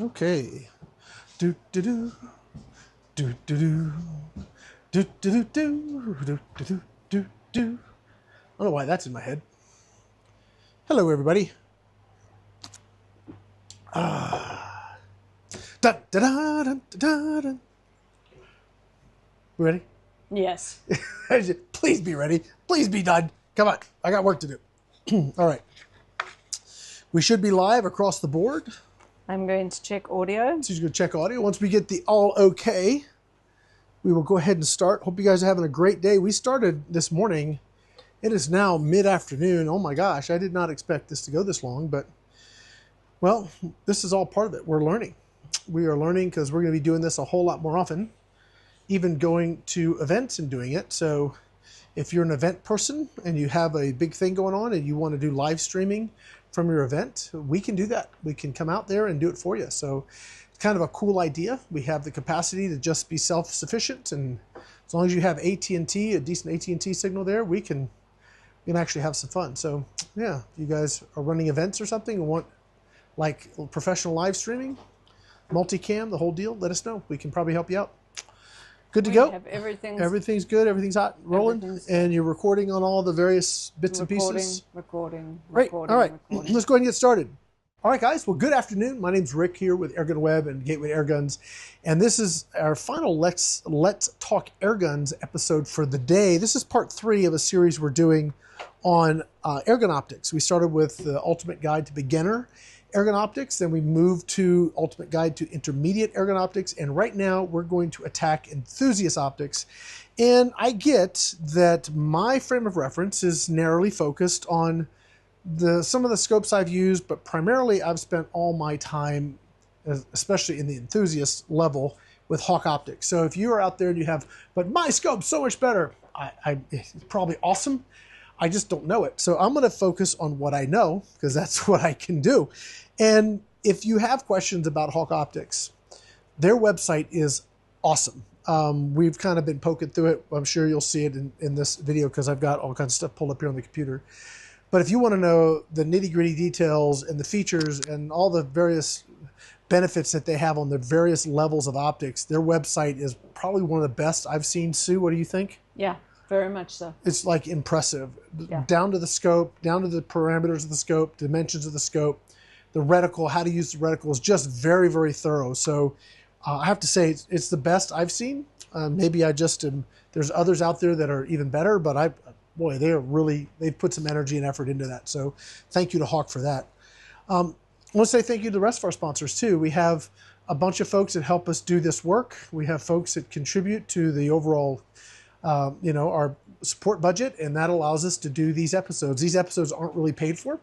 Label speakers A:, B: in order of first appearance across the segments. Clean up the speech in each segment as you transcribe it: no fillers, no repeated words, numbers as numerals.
A: Okay. Do do do do do do do do do do do do do. I don't know why that's in my head. Hello, everybody. Da da da da da da. Ready?
B: Yes.
A: Please be ready. Please be done. Come on. I got work to do. All right. We should be live across the board.
B: I'm going to check audio.
A: So you're going to check audio. Once we get the all okay, we will go ahead and start. Hope you guys are having a great day. We started this morning. It is now mid-afternoon. Oh my gosh, I did not expect this to go this long, but well, this is all part of it. We're learning. We are learning because we're going to be doing this a whole lot more often, even going to events and doing it. So if you're an event person and you have a big thing going on and you want to do live streaming from your event, we can do that. We can come out there and do it for you. So it's kind of a cool idea. We have the capacity to just be self-sufficient, and as long as you have AT&T, a decent AT&T signal there, we can actually have some fun. So yeah, if you guys are running events or something and want like professional live streaming, multicam, the whole deal, let us know. We can probably help you out. Good to go. Everything's good. Everything's hot, rolling, and you're recording on all the various bits and pieces.
B: Recording.
A: Right. All right. Let's go ahead and get started. All right, guys. Well, good afternoon. My name's Rick here with AirgunWeb and Gateway Airguns, and this is our final Let's Talk Airguns episode for the day. This is part 3 of a series we're doing on airgun optics. We started with the Ultimate Guide to Beginner Airgun Optics, then we moved to Ultimate Guide to Intermediate Airgun Optics, and right now we're going to attack Enthusiast Optics. And I get that my frame of reference is narrowly focused on some of the scopes I've used, but primarily I've spent all my time, especially in the Enthusiast level, with Hawke Optics. So if you are out there and you have, but my scope's so much better, it's probably awesome. I just don't know it. So I'm going to focus on what I know, because that's what I can do. And if you have questions about Hawke Optics, their website is awesome. We've kind of been poking through it. I'm sure you'll see it in this video because I've got all kinds of stuff pulled up here on the computer. But if you want to know the nitty-gritty details and the features and all the various benefits that they have on the various levels of optics, their website is probably one of the best I've seen. Sue, what do you think?
B: Yeah. Very much so.
A: It's like impressive,
B: yeah.
A: Down to the scope, down to the parameters of the scope, dimensions of the scope, the reticle, how to use the reticle is just very, very thorough. So I have to say it's the best I've seen. Maybe I just am, there's others out there that are even better, but boy, they've put some energy and effort into that. So thank you to Hawke for that. I want to say thank you to the rest of our sponsors too. We have a bunch of folks that help us do this work. We have folks that contribute to the overall our support budget, and that allows us to do these episodes. These episodes aren't really paid for.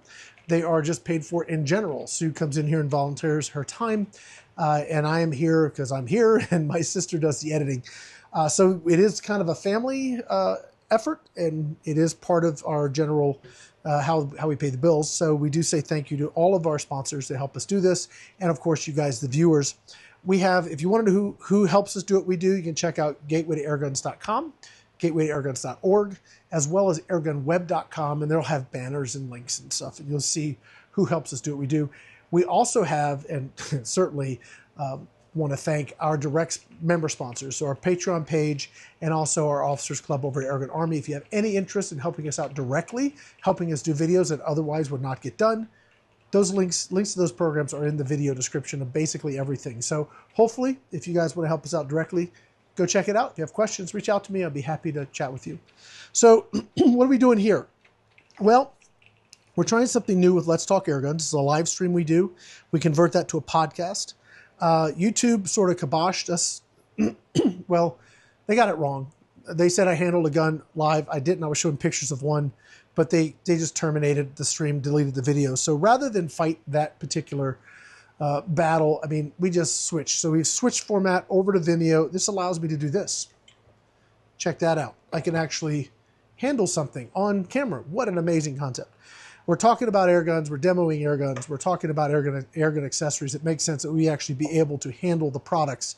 A: They are just paid for in general. Sue comes in here and volunteers her time, and I am here because I'm here, and my sister does the editing. So it is kind of a family effort, and it is part of our general how we pay the bills. So we do say thank you to all of our sponsors that help us do this, and of course you guys, the viewers. We have, if you want to know who helps us do what we do, you can check out gatewaytoairguns.com, gatewaytoairguns.org, as well as airgunweb.com, and they'll have banners and links and stuff, and you'll see who helps us do what we do. We also have, and certainly want to thank our direct member sponsors, so our Patreon page and also our Officers Club over at Airgun Army. If you have any interest in helping us out directly, helping us do videos that otherwise would not get done, those links to those programs are in the video description of basically everything. So hopefully, if you guys want to help us out directly, go check it out. If you have questions, reach out to me. I'll be happy to chat with you. So what are we doing here? Well, we're trying something new with Let's Talk Airguns. It's a live stream we do. We convert that to a podcast. YouTube sort of kiboshed us. Well, they got it wrong. They said I handled a gun live. I didn't. I was showing pictures of one. But they just terminated the stream, deleted the video. So rather than fight that particular battle, I mean, we just switched. So we've switched format over to Vimeo. This allows me to do this. Check that out. I can actually handle something on camera. What an amazing concept. We're talking about air guns. We're demoing air guns. We're talking about air gun accessories. It makes sense that we actually be able to handle the products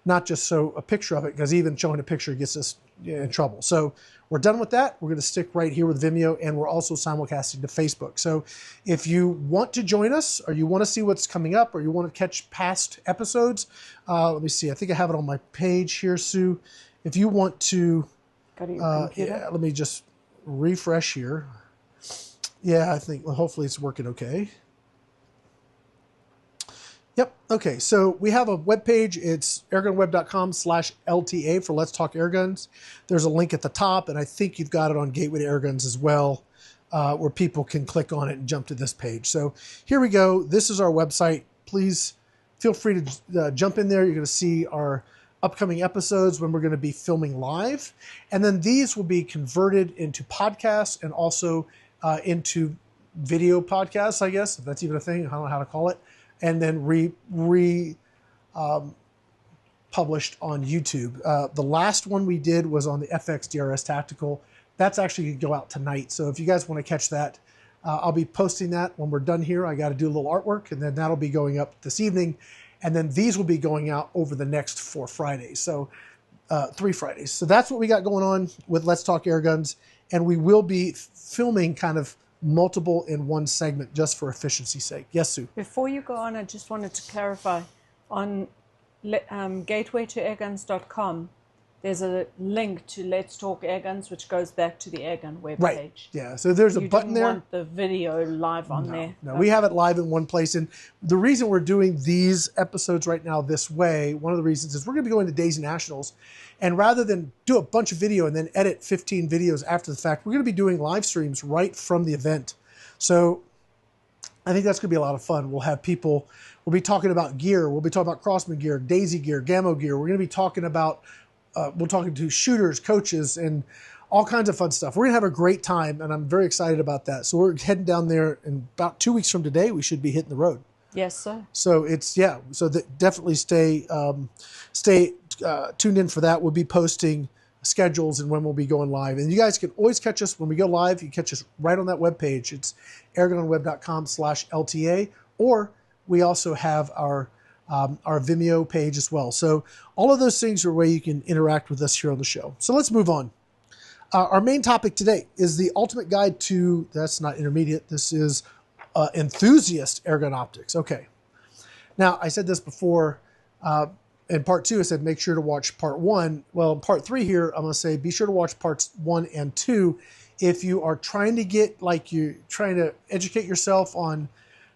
A: not just show a picture of it, because even showing a picture gets us in trouble. So we're done with that. We're going to stick right here with Vimeo, and we're also simulcasting to Facebook. So if you want to join us, or you want to see what's coming up, or you want to catch past episodes, let me see. I think I have it on my page here, Sue. If you want to,
B: Go to your computer.
A: yeah, let me just refresh here. Yeah, I think hopefully it's working okay. Yep. Okay. So we have a web page. It's airgunweb.com/LTA for Let's Talk Airguns. There's a link at the top, and I think you've got it on Gateway to Airguns as well, where people can click on it and jump to this page. So here we go. This is our website. Please feel free to jump in there. You're going to see our upcoming episodes when we're going to be filming live. And then these will be converted into podcasts and also into video podcasts, I guess, if that's even a thing. I don't know how to call it. And then published on YouTube. The last one we did was on the FX DRS Tactical. That's actually going to go out tonight. So if you guys want to catch that, I'll be posting that when we're done here. I got to do a little artwork, and then that'll be going up this evening. And then these will be going out over the next 4 Fridays. So 3 Fridays. So that's what we got going on with Let's Talk Airguns. And we will be filming kind of multiple in one segment just for efficiency's sake. Yes, Sue?
B: Before you go on, I just wanted to clarify. On gatewaytoairguns.com, there's a link to Let's Talk Airguns, which goes back to the Airgun web
A: Right.
B: page.
A: Yeah. So there's a button there.
B: You didn't want the video live on there.
A: No, we have it live in one place. And the reason we're doing these episodes right now this way, one of the reasons is we're going to be going to Daisy Nationals. And rather than do a bunch of video and then edit 15 videos after the fact, we're going to be doing live streams right from the event. So I think that's going to be a lot of fun. We'll have people, we'll be talking about gear. We'll be talking about Crossman gear, Daisy gear, Gammo gear. We're going to be talking about, we're talking to shooters, coaches, and all kinds of fun stuff. We're going to have a great time, and I'm very excited about that. So we're heading down there in about 2 weeks from today. We should be hitting the road.
B: Yes, sir.
A: So it's, yeah, so definitely stay tuned in for that. We'll be posting schedules and when we'll be going live. And you guys can always catch us when we go live. You can catch us right on that webpage. It's airgunweb.com/LTA, or we also have our Vimeo page as well. So all of those things are a way you can interact with us here on the show. So let's move on. Our main topic today is the ultimate guide to, that's not intermediate, this is enthusiast airgun optics. Okay. Now, I said this before in part 2, I said make sure to watch part 1. Well, in part 3 here, I'm going to say be sure to watch parts 1 and 2 if you are trying to get, like, you're trying to educate yourself on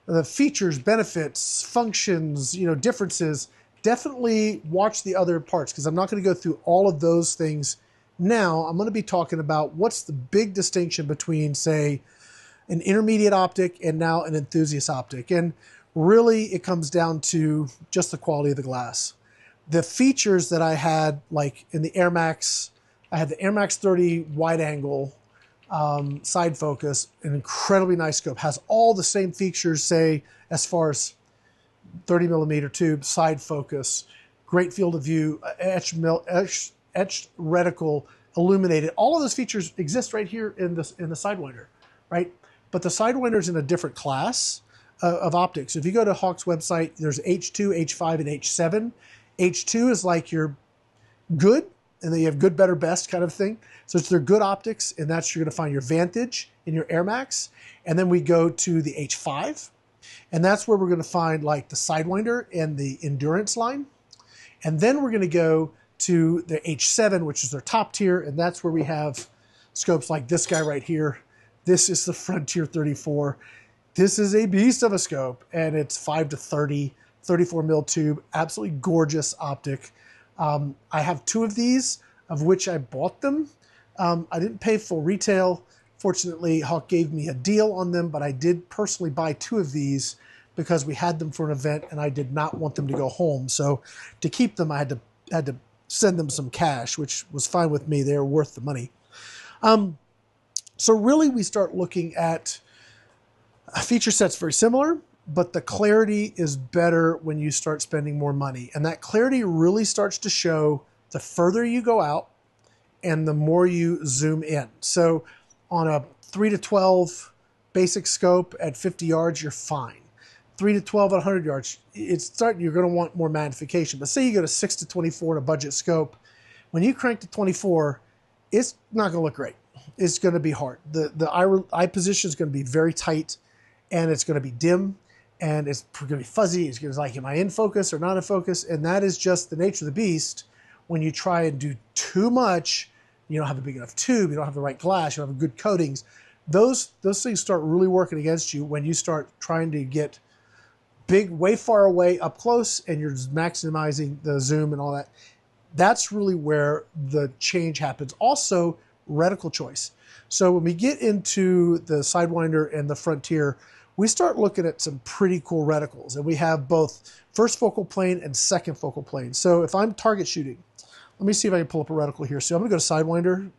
A: the features, benefits, functions, differences. Definitely watch the other parts, because I'm not going to go through all of those things now. I'm going to be talking about what's the big distinction between, say, an intermediate optic and now an enthusiast optic. And really it comes down to just the quality of the glass. The features that I had, like in the Air Max, I had the Air Max 30 wide angle side focus, an incredibly nice scope, has all the same features, say, as far as 30 millimeter tube, side focus, great field of view, etched reticle, illuminated. All of those features exist right here in the Sidewinder, right? But the Sidewinder is in a different class of optics. If you go to Hawke's website, there's H2, H5, and H7. H2 is like your good, and then you have good, better, best kind of thing. So it's their good optics, and that's you're going to find your Vantage in your Air Max. And then we go to the H5, and that's where we're going to find like the Sidewinder and the Endurance line. And then we're going to go to the H7, which is their top tier, and that's where we have scopes like this guy right here. This is the Frontier 34. This is a beast of a scope, and it's 5 to 30, 34 mil tube, absolutely gorgeous optic. I have 2 of these, of which I bought them. I didn't pay full retail. Fortunately, Hawke gave me a deal on them, but I did personally buy 2 of these because we had them for an event, and I did not want them to go home. So to keep them, I had to send them some cash, which was fine with me. They were worth the money. So really, we start looking at a feature set's very similar, but the clarity is better when you start spending more money. And that clarity really starts to show the further you go out and the more you zoom in. So on a 3 to 12 basic scope at 50 yards, you're fine. 3 to 12 at 100 yards, you're going to want more magnification. But say you go to 6 to 24 in a budget scope, when you crank to 24, it's not going to look great. It's going to be hard. The eye position is going to be very tight, and it's going to be dim, and it's going to be fuzzy. It's going to be like, am I in focus or not in focus? And that is just the nature of the beast. When you try and do too much, you don't have a big enough tube, you don't have the right glass, you don't have good coatings. Those things start really working against you when you start trying to get big, way far away up close, and you're just maximizing the zoom and all that. That's really where the change happens. Also, reticle choice. So when we get into the Sidewinder and the Frontier, we start looking at some pretty cool reticles, and we have both first focal plane and second focal plane. So if I'm target shooting, let me see if I can pull up a reticle here. So I'm going to go to Sidewinder.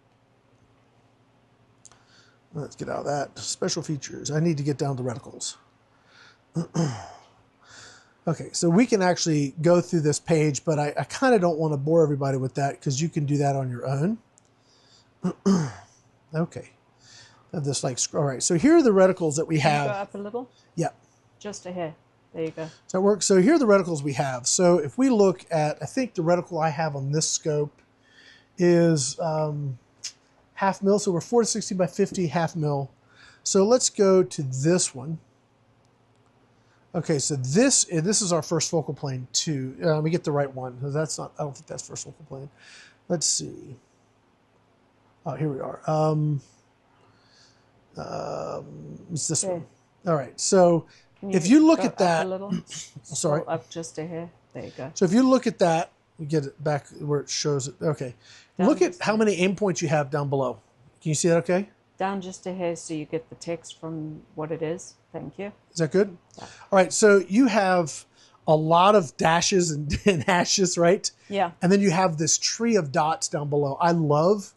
A: Let's get out of that. Special features. I need to get down to reticles. Okay, so we can actually go through this page, but I kind of don't want to bore everybody with that because you can do that on your own. Okay. Have this like, all right, so here are the reticles that we have.
B: Can you go up a little?
A: Yeah.
B: Just a hair. There you go.
A: So that works. So here are the reticles we have. So if we look at, I think the reticle I have on this scope is half mil. So we're 4 to 60 by 50, half mil. So let's go to this one. Okay, so this is our first focal plane too. Let me get the right one. That's not, I don't think that's first focal plane. Let's see. Oh, here we are. It's this one. All right, so if you look at that,
B: a little?
A: Sorry,
B: up just a hair. There you go.
A: So if you look at that, we get it back where it shows it. Okay, look at how many aim points you have down below. Can you see that? Okay.
B: Down just a hair so you get the text from what it is. Thank you.
A: Is that good?
B: Yeah.
A: All right, so you have a lot of dashes and hashes, right?
B: Yeah.
A: And then you have this tree of dots down below. I love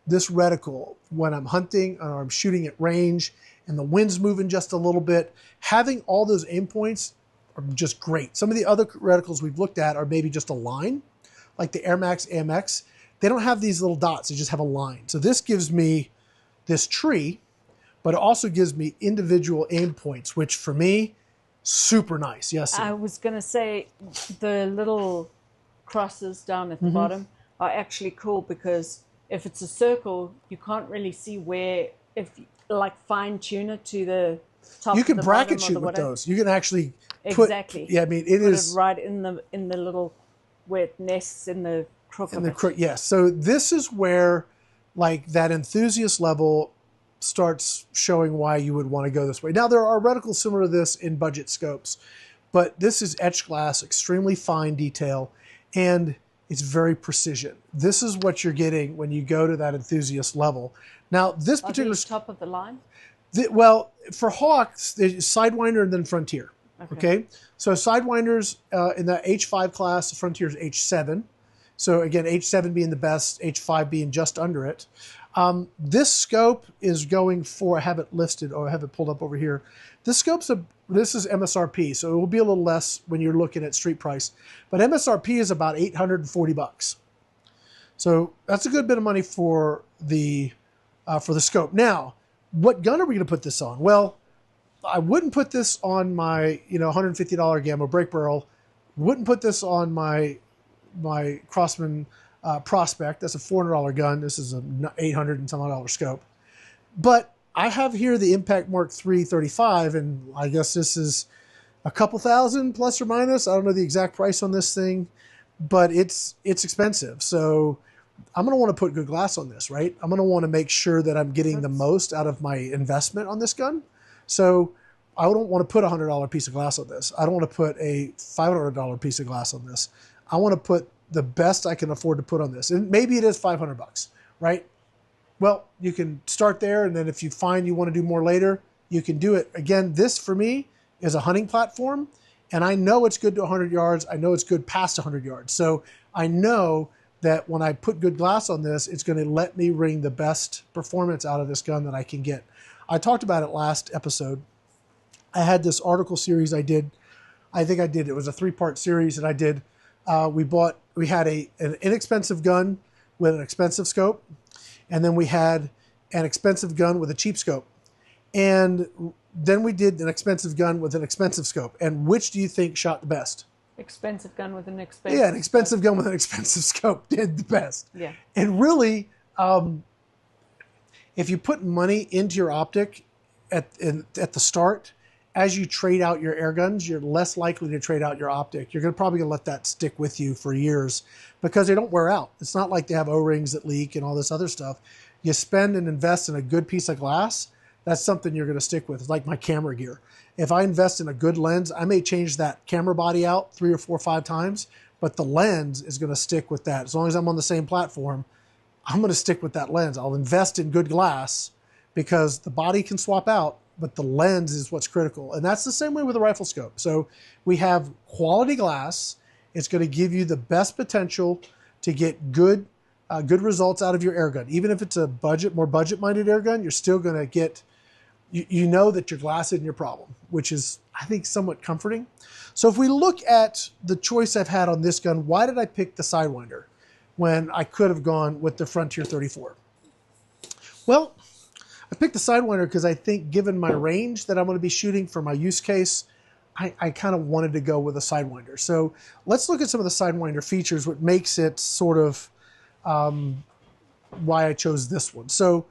A: this reticle when I'm hunting or I'm shooting at range and the wind's moving just a little bit. Having all those aim points are just great. Some of the other reticles we've looked at are maybe just a line, like the Air Max AMX. They don't have these little dots. They just have a line. So this gives me this tree, but it also gives me individual aim points, which for me, super nice. Yes.
B: I was going to say the little crosses down at the bottom are actually cool because if it's a circle, you can't really see where, if like fine tune it to the top.
A: You can
B: the
A: bracket
B: bottom,
A: shoot with those. You can actually put,
B: exactly.
A: Yeah, I mean it
B: put
A: is
B: it right in the little where it nests in the crook of it.
A: Yes. So this is where like that enthusiast level starts showing why you would want to go this way. Now there are reticles similar to this in budget scopes, but this is etched glass, extremely fine detail, and it's very precision. This is what you're getting when you go to that enthusiast level. Now this particular
B: top of the line.
A: Well, for Hawke, Sidewinder and then Frontier. Okay. So Sidewinders in the H5 class, the Frontier is H7. So again, H7 being the best, H5 being just under it. This scope is going for, I have it listed, or I have it pulled up over here. This is MSRP, so it will be a little less when you're looking at street price. But MSRP is about $840. So that's a good bit of money for the scope. Now, what gun are we going to put this on? Well, I wouldn't put this on my $150 Gamma brake barrel. Wouldn't put this on my Crossman Prospect. That's a $400 gun. This is an $800 and some odd scope. But I have here the Impact Mark III 35, and I guess this is a couple thousand plus or minus. I don't know the exact price on this thing, but it's expensive. So I'm going to want to put good glass on this, right? I'm going to want to make sure that I'm getting the most out of my investment on this gun. So I don't want to put a $100 piece of glass on this. I don't want to put a $500 piece of glass on this. I want to put the best I can afford to put on this. And maybe it is $500, right? Well, you can start there, and then if you find you want to do more later, you can do it. Again, this for me is a hunting platform, and I know it's good to 100 yards. I know it's good past 100 yards. So I know that when I put good glass on this, it's going to let me wring the best performance out of this gun that I can get. I talked about it last episode. I had this article series I did. It was a 3-part series that I did. We had an inexpensive gun with an expensive scope, and then we had an expensive gun with a cheap scope. And then we did an expensive gun with an expensive scope. And which do you think shot the best?
B: Expensive gun with an expensive.
A: Yeah, an expensive gun with an expensive scope did the best.
B: Yeah.
A: And really, if you put money into your optic at the start, as you trade out your air guns, you're less likely to trade out your optic. You're probably going to let that stick with you for years because they don't wear out. It's not like they have O-rings that leak and all this other stuff. You spend and invest in a good piece of glass, that's something you're going to stick with. It's like my camera gear. If I invest in a good lens, I may change that camera body out 3 or 4 or 5 times, but the lens is going to stick with that. As long as I'm on the same platform, I'm going to stick with that lens. I'll invest in good glass because the body can swap out, but the lens is what's critical. And that's the same way with a rifle scope. So we have quality glass. It's going to give you the best potential to get good results out of your air gun. Even if it's a more budget-minded air gun, you're still going to get, you know that your glass isn't your problem, which is, I think, somewhat comforting. So if we look at the choice I've had on this gun, why did I pick the Sidewinder when I could have gone with the Frontier 34? Well, I picked the Sidewinder because I think given my range that I'm going to be shooting for my use case, I kind of wanted to go with a Sidewinder. So let's look at some of the Sidewinder features, what makes it sort of why I chose this one. So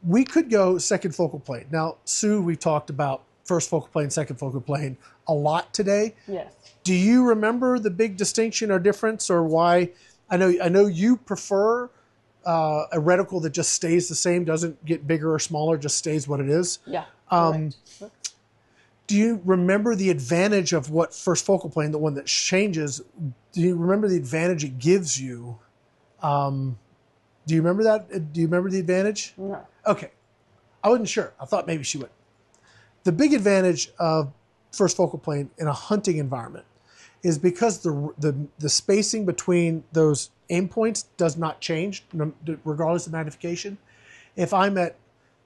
A: we could go second focal plane. Now, Sue, we talked about first focal plane, second focal plane a lot today.
B: Yes.
A: Do you remember the big distinction or difference, or why? I know you prefer a reticle that just stays the same, doesn't get bigger or smaller, just stays what it is.
B: Yeah.
A: Do you remember the advantage of what first focal plane, the one that changes? Do you remember the advantage it gives you? Do you remember that? Do you remember the advantage?
B: No.
A: Okay. I wasn't sure. I thought maybe she would. The big advantage of first focal plane in a hunting environment is because the spacing between those aim points does not change regardless of magnification. If I'm at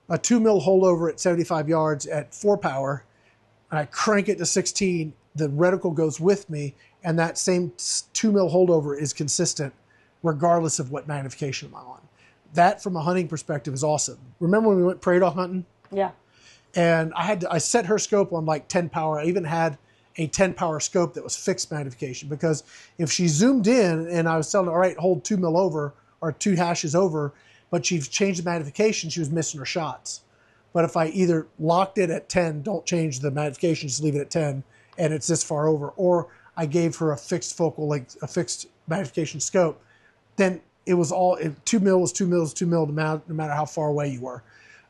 A: a 2 mil holdover at 75 yards at 4 power, and I crank it to 16, the reticle goes with me, and that same 2 mil holdover is consistent regardless of what magnification I'm on. That, from a hunting perspective, is awesome. Remember when we went prairie dog hunting?
B: Yeah.
A: And I set her scope on like 10 power. I even had a 10 power scope that was fixed magnification, because if she zoomed in and I was telling her, all right, hold 2 mil over or 2 hashes over, but she's changed the magnification, she was missing her shots. But if I either locked it at 10, don't change the magnification, just leave it at 10, and it's this far over, or I gave her a fixed focal length, a fixed magnification scope, then it was all, 2 mil was 2 mil is 2 mil, no matter how far away you were,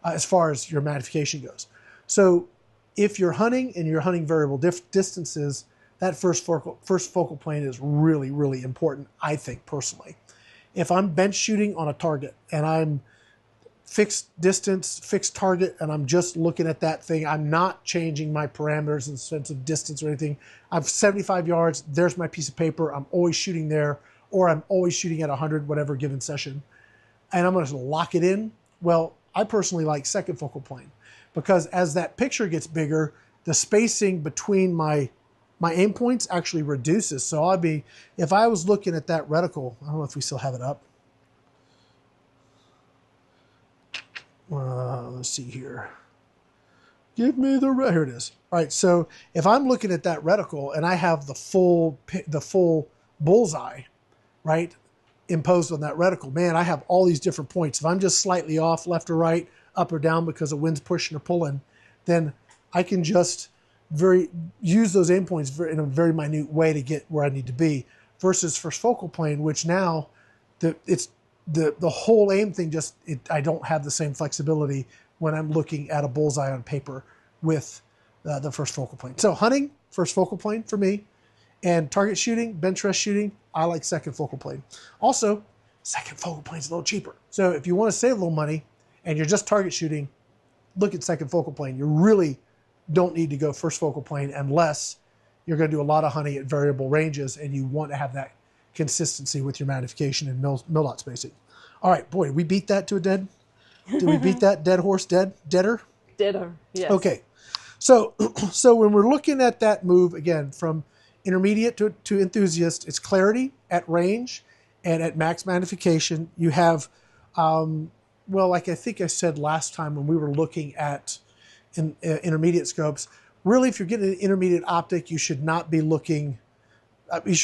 A: as far as your magnification goes. So if you're hunting and you're hunting variable distances, that first focal plane is really, really important, I think, personally. If I'm bench shooting on a target and I'm fixed distance, fixed target, and I'm just looking at that thing, I'm not changing my parameters in the sense of distance or anything. I'm 75 yards, there's my piece of paper, I'm always shooting there, or I'm always shooting at 100, whatever given session, and I'm going to lock it in. Well, I personally like second focal plane, because as that picture gets bigger, the spacing between my aim points actually reduces. So if I was looking at that reticle, I don't know if we still have it up. Let's see here. Give me here it is. All right, so if I'm looking at that reticle and I have the full bullseye, right, imposed on that reticle, man, I have all these different points. If I'm just slightly off, left or right, up or down because the wind's pushing or pulling, then I can just use those aim points in a very minute way to get where I need to be, versus first focal plane, which now the whole aim thing I don't have the same flexibility when I'm looking at a bullseye on paper with the first focal plane. So hunting, first focal plane for me, and target shooting, bench rest shooting, I like second focal plane. Also, second focal plane is a little cheaper. So if you want to save a little money and you're just target shooting, look at second focal plane. You really don't need to go first focal plane unless you're going to do a lot of hunting at variable ranges and you want to have that consistency with your magnification and mil dot spacing. All right, boy, did we beat that to a dead? Did we beat that dead horse? Deader?
B: Deader, yes.
A: Okay, so when we're looking at that move again from intermediate to enthusiast, it's clarity at range and at max magnification. You have, well, like I think I said last time when we were looking at in intermediate scopes. Really, if you're getting an intermediate optic, you should not be looking,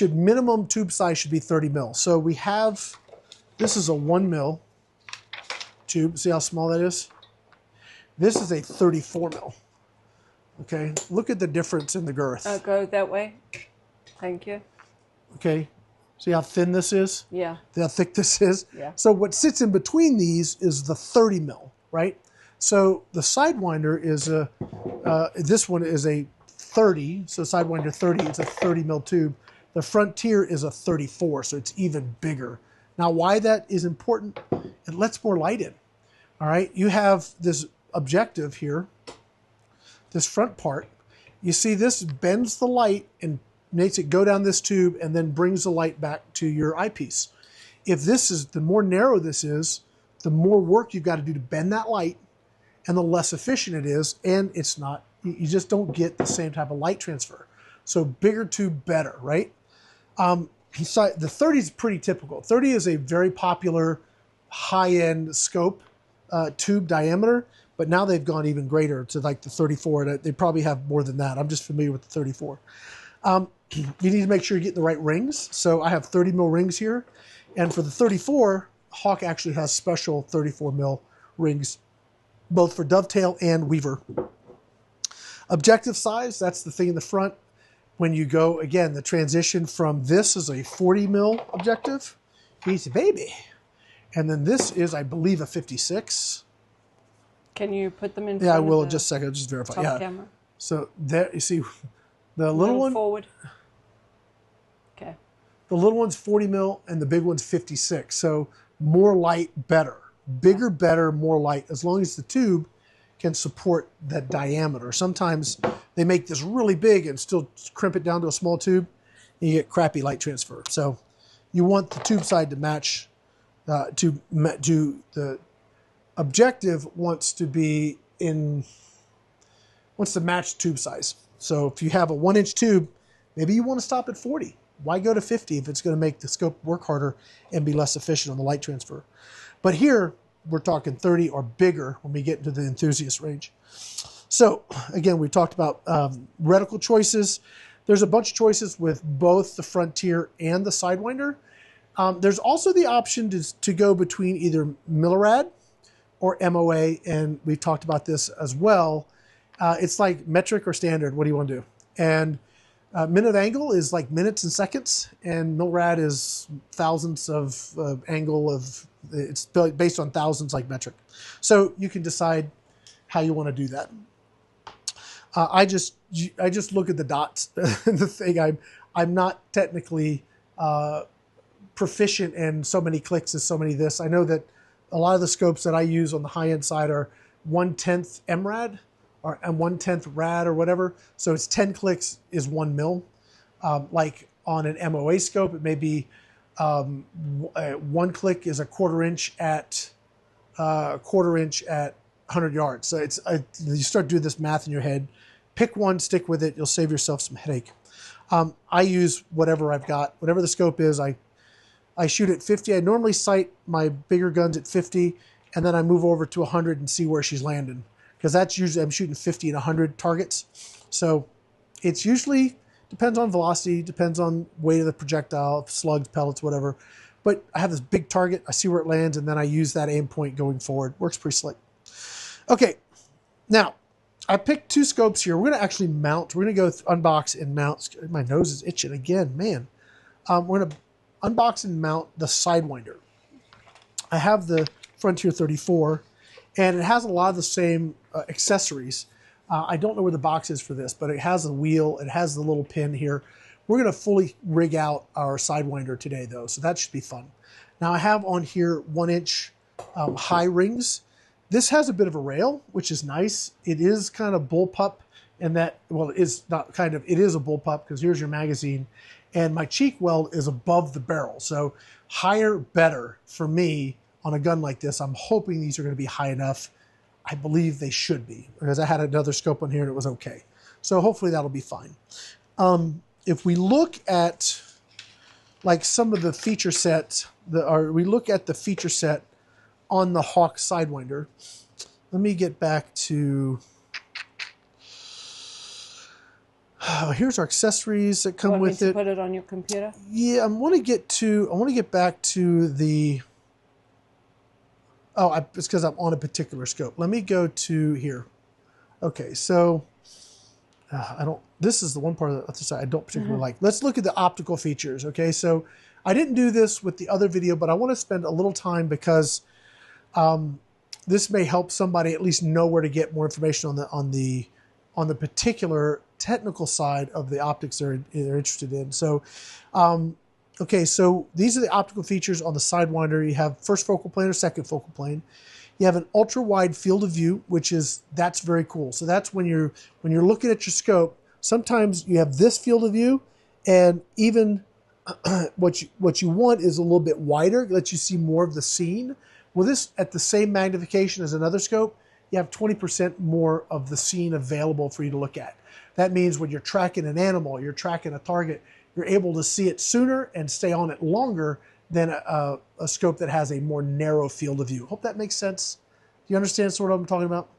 A: minimum tube size should be 30 mil. So we have, this is a 1 mil tube. See how small that is? This is a 34 mil. Okay, look at the difference in the girth.
B: I'll go that way. Thank you.
A: Okay, see how thin this is?
B: Yeah.
A: See how thick this is?
B: Yeah.
A: So what sits in between these is the 30 mil, right? So the Sidewinder is this one is a 30, so Sidewinder 30, it's a 30 mil tube. The Frontier is a 34, so it's even bigger. Now why that is important, it lets more light in, all right? You have this objective here, this front part. You see this bends the light and makes it go down this tube and then brings the light back to your eyepiece. If this is, the more narrow this is, the more work you've got to do to bend that light and the less efficient it is, and it's not, you just don't get the same type of light transfer. So bigger tube, better, right? So the 30 is pretty typical. 30 is a very popular high-end scope tube diameter, but now they've gone even greater to like the 34. They probably have more than that. I'm just familiar with the 34. You need to make sure you get the right rings. So I have 30 mil rings here. And for the 34, Hawke actually has special 34 mil rings, both for dovetail and weaver. Objective size, that's the thing in the front. When you go, again, the transition from this is a 40 mil objective. Easy baby. And then this is, I believe, a 56.
B: Can you put them in?
A: Yeah, I will in just a second. I'll just verify.
B: Top
A: Yeah.
B: camera.
A: So there, you see, the little one.
B: Forward. Okay.
A: The little one's 40 mil, and the big one's 56. So more light, better. Bigger, better, more light. As long as the tube can support that diameter. Sometimes they make this really big and still crimp it down to a small tube, and you get crappy light transfer. So you want the tube side to match. The objective wants to match tube size. So if you have a 1-inch tube, maybe you want to stop at 40. Why go to 50 if it's going to make the scope work harder and be less efficient on the light transfer? But here we're talking 30 or bigger when we get into the Enthusiast range. So again, we talked about reticle choices. There's a bunch of choices with both the Frontier and the Sidewinder. There's also the option to go between either millirad or MOA, and we've talked about this as well. It's like metric or standard. What do you want to do? And minute angle is like minutes and seconds, and millirad is thousandths of angle of, it's based on thousands like metric. So you can decide how you want to do that. I just look at the dots. The thing, I'm not technically proficient in so many clicks as so many this. I know that a lot of the scopes that I use on the high-end side are 1/10 MRAD and 1/10 RAD or whatever. So it's 10 clicks is 1 mil. Like on an MOA scope, it may be 1 click is a quarter inch at 100 yards. So it's you start doing this math in your head. Pick one, stick with it. You'll save yourself some headache. I use whatever I've got, whatever the scope is. I shoot at 50. I normally sight my bigger guns at 50, and then I move over to 100 and see where she's landing. Because that's usually, I'm shooting 50 and 100 targets. So it's usually, depends on velocity, depends on weight of the projectile, slugs, pellets, whatever. But I have this big target, I see where it lands, and then I use that aim point going forward. Works pretty slick. Okay, now, I picked 2 scopes here. We're going to actually mount. We're going to go unbox and mount. My nose is itching again, man. We're going to unbox and mount the Sidewinder. I have the Frontier 34, and it has a lot of the same accessories. I don't know where the box is for this, but it has a wheel. It has the little pin here. We're going to fully rig out our Sidewinder today, though, so that should be fun. Now, I have on here 1-inch high rings. This has a bit of a rail, which is nice. It is kind of bullpup, and that, well, it is not kind of, it is a bullpup because here's your magazine, and my cheek weld is above the barrel. So higher, better for me on a gun like this. I'm hoping these are going to be high enough. I believe they should be, because I had another scope on here and it was okay. So hopefully that'll be fine. If we look at like some of the feature sets, we look at the feature set on the Hawke Sidewinder. Let me get back to Here's our accessories that come
B: Want me
A: with
B: to
A: it.
B: put it on your computer?
A: Yeah, I want to get back to the. Oh, it's because I'm on a particular scope. Let me go to here. Okay, so I don't. This is the one part of the other side I don't particularly like. Let's look at the optical features. Okay, so I didn't do this with the other video, but I want to spend a little time because this may help somebody at least know where to get more information on the particular technical side of the optics they're interested in. So, okay, so these are the optical features on the Sidewinder. You have first focal plane or second focal plane. You have an ultra wide field of view, that's very cool. So that's when you're looking at your scope. Sometimes you have this field of view, and even what you want is a little bit wider, lets you see more of the scene. Well, this at the same magnification as another scope, you have 20% more of the scene available for you to look at. That means when you're tracking an animal, you're tracking a target, you're able to see it sooner and stay on it longer than a scope that has a more narrow field of view. Hope that makes sense. Do you understand sort of what I'm talking about?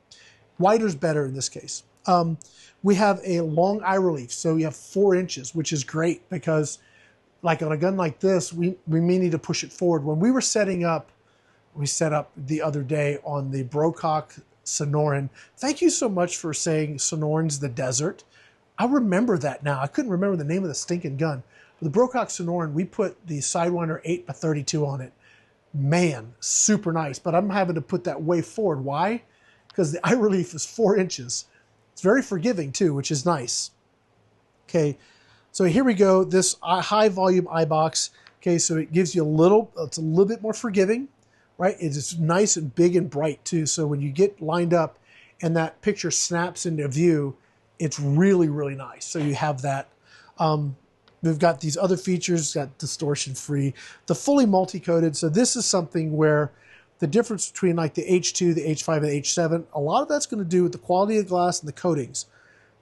A: Wider's better in this case. We have a long eye relief, so you have 4 inches, which is great because like on a gun like this, we may need to push it forward. When we were setting up, we set up the other day on the Brocock Sonoran. Thank you so much for saying Sonoran's the desert. I remember that now. I couldn't remember the name of the stinking gun. But the Brocock Sonoran, we put the Sidewinder 8x32 on it. Man, super nice. But I'm having to put that way forward. Why? Because the eye relief is 4 inches. It's very forgiving too, which is nice. Okay, so here we go. This high volume eye box. Okay, so it gives you it's a little bit more forgiving, right? It's nice and big and bright too. So when you get lined up and that picture snaps into view, it's really, really nice. So you have that. We've got these other features, got distortion free, the fully multi-coated. So this is something where the difference between like the H2, the H5, and the H7, a lot of that's going to do with the quality of the glass and the coatings.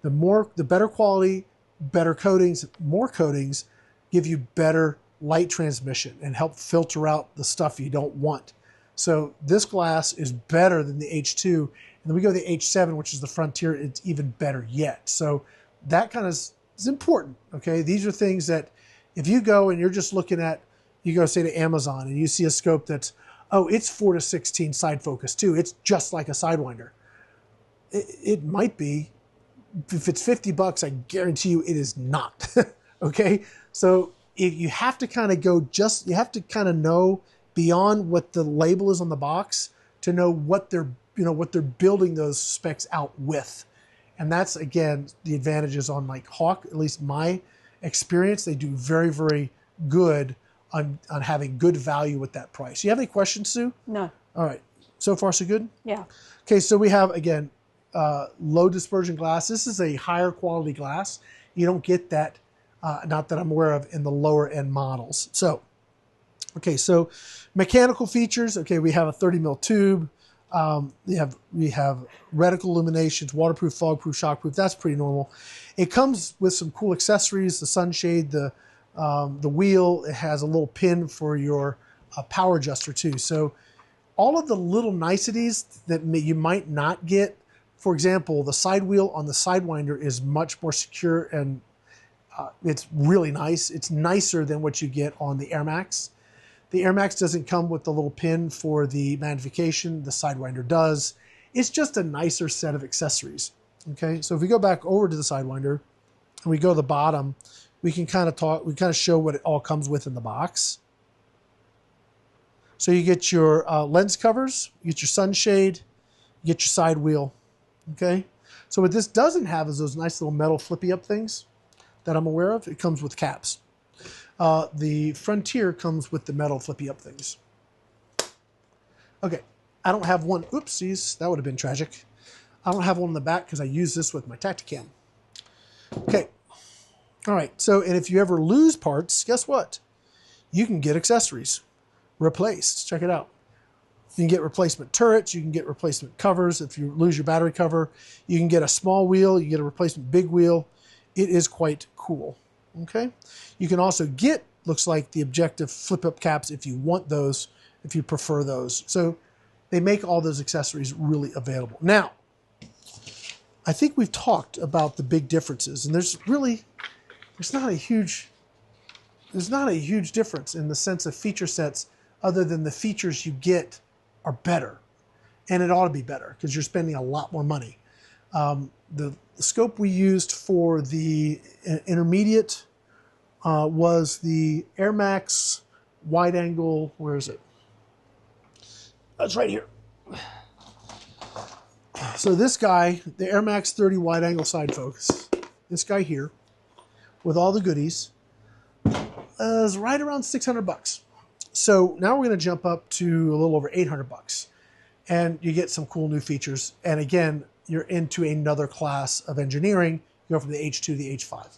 A: The better quality, better coatings, more coatings give you better light transmission and help filter out the stuff you don't want. So this glass is better than the H2. And then we go to the H7, which is the Frontier. It's even better yet. So that kind of is important. Okay, these are things that if you go and you're just looking at, you go say to Amazon and you see a scope that's, oh, it's 4:16 side focus too. It's just like a Sidewinder. It might be. If it's $50, I guarantee you it is not. Okay, so if you have to kind of you have to kind of know beyond what the label is on the box to know what they're building those specs out with. And that's, again, the advantages on like Hawke, at least my experience. They do very, very good on having good value with that price. You have any questions, Sue?
B: No.
A: All right. So far, so good?
B: Yeah.
A: Okay, so we have, again, low dispersion glass. This is a higher quality glass. You don't get that, not that I'm aware of, in the lower end models. So, okay, so mechanical features. Okay, we have a 30 mil tube. We have reticle illuminations, waterproof, fogproof, shockproof. That's pretty normal. It comes with some cool accessories: the sunshade, the wheel. It has a little pin for your power adjuster too. So all of the little niceties that you might not get. For example, the side wheel on the Sidewinder is much more secure and it's really nice. It's nicer than what you get on the Air Max. The Air Max doesn't come with the little pin for the magnification. The Sidewinder does. It's just a nicer set of accessories. Okay, so if we go back over to the Sidewinder and we go to the bottom, we can kind of show what it all comes with in the box. So you get your lens covers, you get your sunshade, you get your side wheel. Okay, so what this doesn't have is those nice little metal flippy up things that I'm aware of. It comes with caps. The Frontier comes with the metal flippy up things. Okay, I don't have one. Oopsies, that would have been tragic. I don't have one in the back because I use this with my Tacticam. Okay, all right, so and if you ever lose parts, guess what? You can get accessories replaced. Check it out. You can get replacement turrets. You can get replacement covers. If you lose your battery cover, you can get a small wheel. You get a replacement big wheel. It is quite cool. Okay. You can also get, looks like, the objective flip-up caps if you want those, if you prefer those. So they make all those accessories really available. Now, I think we've talked about the big differences, and there's not a huge difference in the sense of feature sets, other than the features you get are better, and it ought to be better because you're spending a lot more money. The scope we used for the intermediate was the Air Max wide angle. Where is it? That's right here. So this guy, the Air Max 30 wide angle side focus, this guy here, with all the goodies, is right around 600 bucks. So now we're going to jump up to a little over 800 bucks, and you get some cool new features. And again, you're into another class of engineering. You go from the H2 to the H5.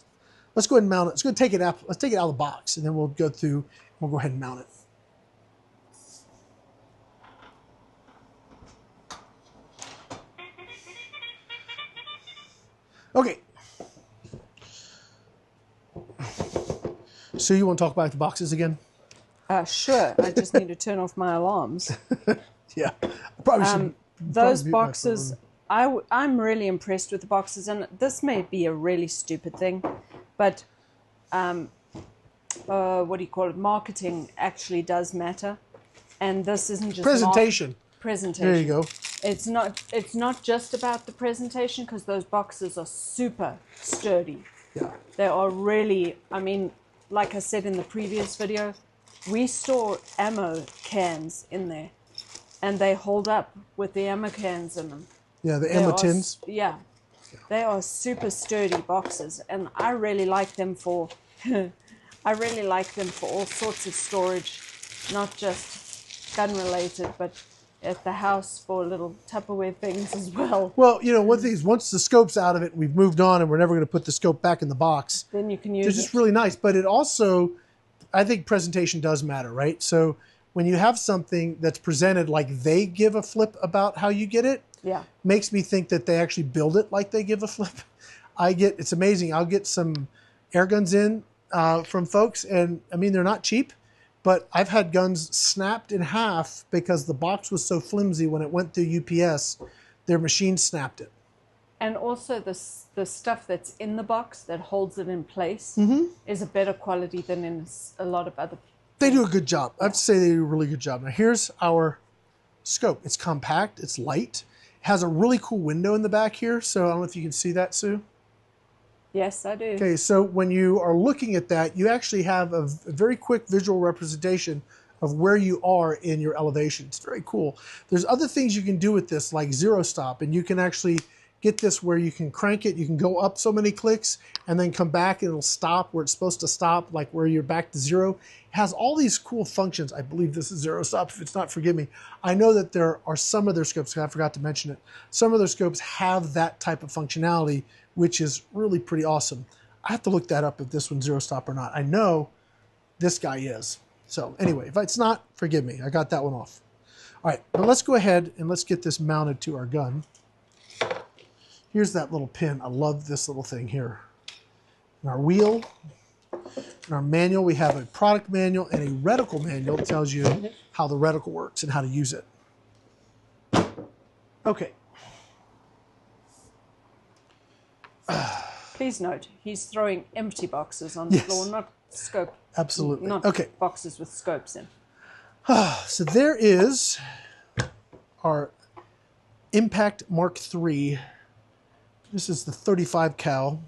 A: Let's go ahead and mount it. Let's go take it out. Let's take it out of the box, and then we'll go through. We'll go ahead and mount it. Okay. So you want to talk about the boxes again?
B: Sure. I just need to turn off my alarms.
A: Yeah. I probably should.
B: Those boxes, I'm really impressed with the boxes, and this may be a really stupid thing, but what do you call it? Marketing actually does matter, and this isn't just
A: presentation.
B: Presentation.
A: There you go.
B: It's not just about the presentation, because those boxes are super sturdy.
A: Yeah.
B: They are really, I mean, like I said in the previous video, we store ammo cans in there, and they hold up with the ammo cans in them.
A: Yeah, the ammo tins.
B: Yeah. They are super sturdy boxes, and I really like them for I really like them for all sorts of storage, not just gun related, but at the house for little Tupperware things as well.
A: Well, you know, one thing is, once the scope's out of it, we've moved on, and we're never going to put the scope back in the box.
B: Then you can use it.
A: It's just really nice, but it also, I think presentation does matter, right? So when you have something that's presented like they give a flip about how you get it,
B: yeah,
A: makes me think that they actually build it like they give a flip. It's amazing. I'll get some Airguns in from folks, and I mean, they're not cheap, but I've had guns snapped in half because the box was so flimsy when it went through UPS, their machine snapped it.
B: And also the stuff that's in the box that holds it in place is a better quality than in a lot of other.
A: They do a good job. I have to say they do a really good job. Now here's our scope. It's compact, it's light, it has a really cool window in the back here. So I don't know if you can see that, Sue.
B: Yes, I do.
A: Okay, so when you are looking at that, you actually have a very quick visual representation of where you are in your elevation. It's very cool. There's other things you can do with this, like zero stop, and you can actually get this where you can crank it. You can go up so many clicks and then come back and it'll stop where it's supposed to stop, like where you're back to zero. It has all these cool functions. I believe this is zero stop. If it's not, forgive me. I know that there are some of their scopes, I forgot to mention it, some of their scopes have that type of functionality, which is really pretty awesome. I have to look that up if this one's zero stop or not. I know this guy is. So anyway, if it's not, forgive me. I got that one off. All right, now let's go ahead and let's get this mounted to our gun. Here's that little pin. I love this little thing here. In our wheel, in our manual, we have a product manual and a reticle manual that tells you how the reticle works and how to use it. Okay.
B: Please note, he's throwing empty boxes on the floor, not scope.
A: Absolutely.
B: Not boxes with scopes in.
A: So there is our Impact Mark III. This is the 35 cal.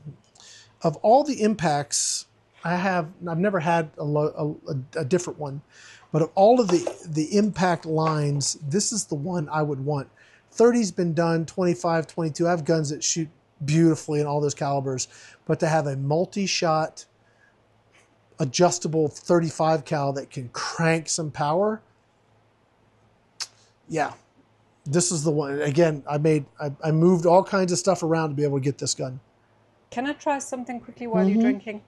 A: Of all the impacts, I've never had a different one, but of all of the impact lines, this is the one I would want. 30's been done, 25, 22. I have guns that shoot beautifully in all those calibers, but to have a multi-shot adjustable 35 cal that can crank some power, yeah, this is the one. Again, I moved all kinds of stuff around to be able to get this gun.
B: Can I try something quickly while you're drinking?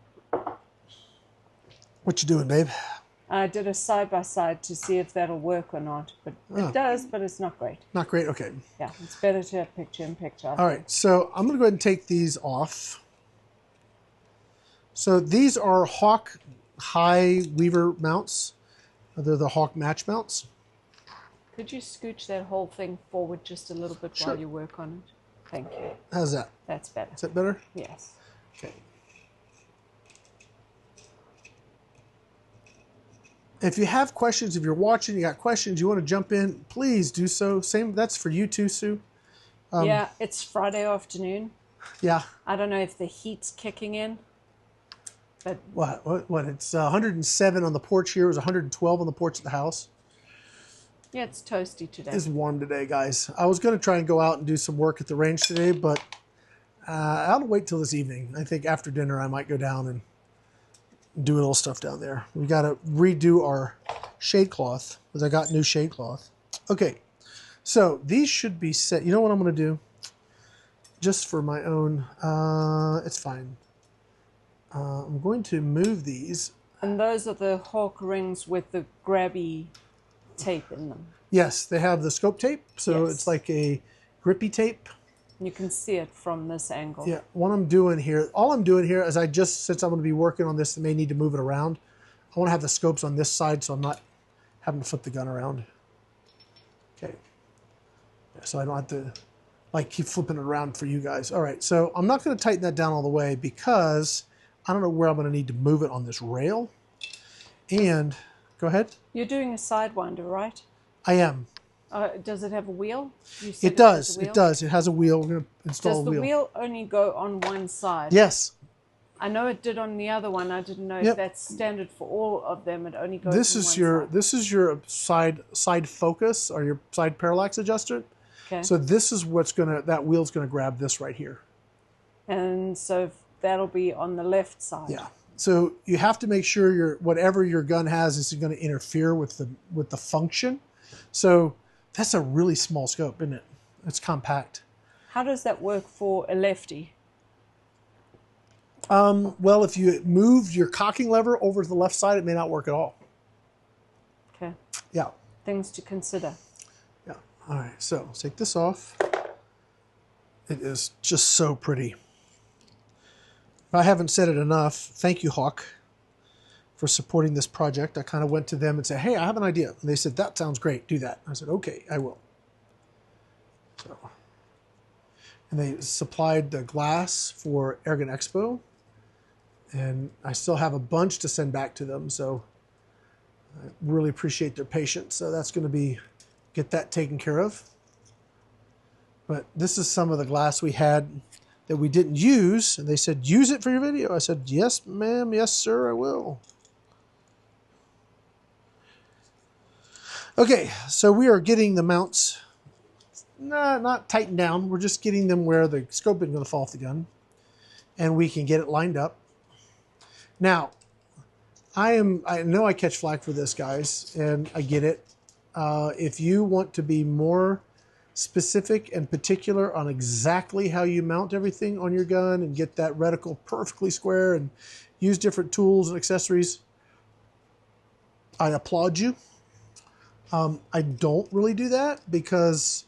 A: What you doing, babe?
B: I did a side-by-side to see if that'll work or not, but it does, but it's not great.
A: Not great? Okay.
B: Yeah, it's better to have picture-in-picture.
A: All right, so I'm going to go ahead and take these off. So these are Hawke Weaver mounts. They're the Hawke match mounts.
B: Could you scooch that whole thing forward just a little bit while you work on it? Thank you.
A: How's that?
B: That's better.
A: Is that better?
B: Yes.
A: Okay. If you have questions, if you're watching, you got questions, you want to jump in, please do so. Same, that's for you too, Sue.
B: Yeah, it's Friday afternoon.
A: Yeah.
B: I don't know if the heat's kicking in, but
A: What? It's 107 on the porch here. It was 112 on the porch of the house.
B: yeah, it's toasty today.
A: It's warm today, guys. I was going to try and go out and do some work at the range today, but I'll wait till this evening. I think after dinner I might go down and do a little stuff down there. We got to redo our shade cloth because I got new shade cloth. Okay, so these should be set. You know what I'm going to do? Just for my own, it's fine. I'm going to move these.
B: And those are the Hawke rings with the grabby tape in them.
A: Yes, they have the scope tape, so
B: Yes.
A: it's like a grippy tape.
B: You can see it from this angle.
A: Yeah, what I'm doing here, all I'm doing here is since I'm going to be working on this and may need to move it around, I want to have the scopes on this side so I'm not having to flip the gun around. Okay. So I don't have to like keep flipping it around for you guys. All right, so I'm not going to tighten that down all the way because I don't know where I'm going to need to move it on this rail. And go ahead.
B: You're doing a Sidewinder, right?
A: I am.
B: Does it have a wheel? You said
A: It does.
B: has a wheel?
A: It does. It has a wheel. We're going to install
B: Does
A: a
B: the
A: wheel.
B: wheel only go on one side?
A: Yes.
B: I know it did on the other one. I didn't know
A: Yep.
B: if that's standard for all of them. It only goes
A: This
B: on
A: is
B: one
A: your
B: side.
A: this is your side focus or your side parallax adjuster.
B: Okay.
A: So this is that wheel's gonna grab this right here.
B: And so that'll be on the left side.
A: Yeah. So you have to make sure whatever your gun has is going to interfere with the function. So that's a really small scope, isn't it? It's compact.
B: How does that work for a lefty?
A: Well, if you moved your cocking lever over to the left side, it may not work at all.
B: Okay.
A: Yeah.
B: Things to consider.
A: Yeah. All right. So let's take this off. It is just so pretty. If I haven't said it enough, thank you, Hawke, for supporting this project. I kind of went to them and said, hey, I have an idea. And they said, that sounds great. Do that. I said, okay, I will. So, and they supplied the glass for Airgun Expo. And I still have a bunch to send back to them. So I really appreciate their patience. So that's going to get that taken care of. But this is some of the glass we had that we didn't use. And they said, use it for your video. I said, yes, ma'am. Yes, sir, I will. Okay, so we are getting the mounts not tightened down. We're just getting them where the scope isn't going to fall off the gun. And we can get it lined up. Now, I know I catch flack for this, guys, and I get it. If you want to be more specific and particular on exactly how you mount everything on your gun and get that reticle perfectly square and use different tools and accessories, I applaud you. I don't really do that because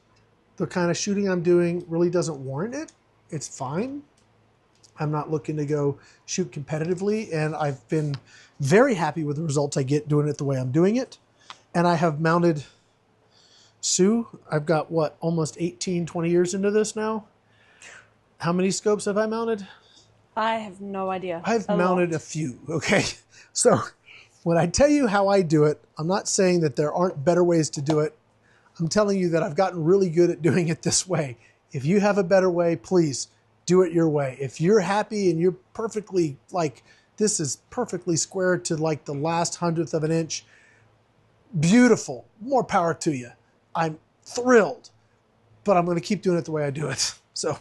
A: the kind of shooting I'm doing really doesn't warrant it. It's fine. I'm not looking to go shoot competitively, and I've been very happy with the results I get doing it the way I'm doing it. And I have mounted, Sue, I've got what, almost 18, 20 years into this now? How many scopes have I mounted?
B: I have no idea.
A: I've mounted a few, okay? So when I tell you how I do it, I'm not saying that there aren't better ways to do it. I'm telling you that I've gotten really good at doing it this way. If you have a better way, please do it your way. If you're happy and you're perfectly, like, this is perfectly square to like the last 100th of an inch, beautiful, more power to you. I'm thrilled, but I'm going to keep doing it the way I do it. So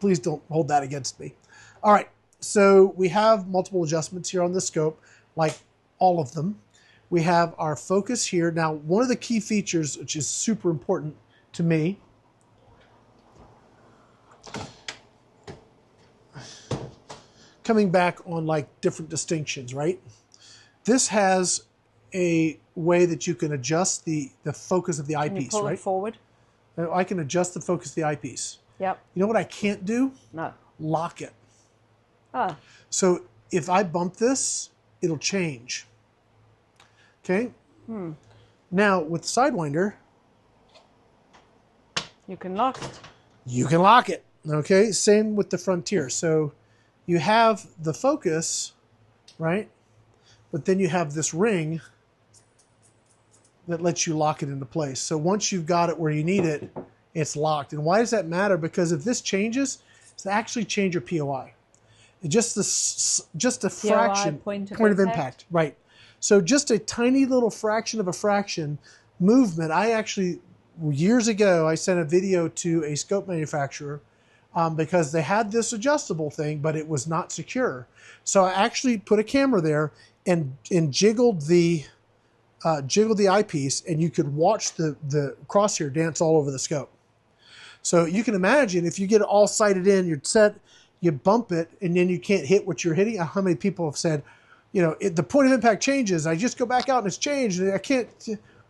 A: please don't hold that against me. All right, so we have multiple adjustments here on the scope, like all of them. We have our focus here. Now, one of the key features, which is super important to me, coming back on like different distinctions, right? This has a way that you can adjust the focus of the
B: Can you
A: eyepiece,
B: pull
A: right?
B: it forward?
A: Now, I can adjust the focus of the eyepiece.
B: Yep.
A: You know what I can't do?
B: No.
A: Lock it.
B: Ah.
A: So if I bump this, it'll change. Okay? Now with Sidewinder,
B: You can lock it.
A: you can lock it. Okay, same with the Frontier. So you have the focus, right? But then you have this ring that lets you lock it into place. So once you've got it where you need it, it's locked. And why does that matter? Because if this changes, it's actually change your POI. Just a fraction,
B: point
A: of impact. Right. So just a tiny little fraction of a fraction movement. I actually, years ago, I sent a video to a scope manufacturer because they had this adjustable thing, but it was not secure. So I actually put a camera there and jiggled the eyepiece, and you could watch the crosshair dance all over the scope. So you can imagine if you get it all sighted in, you're set, you bump it, and then you can't hit what you're hitting. How many people have said, you know, the point of impact changes. I just go back out and it's changed. And I can't.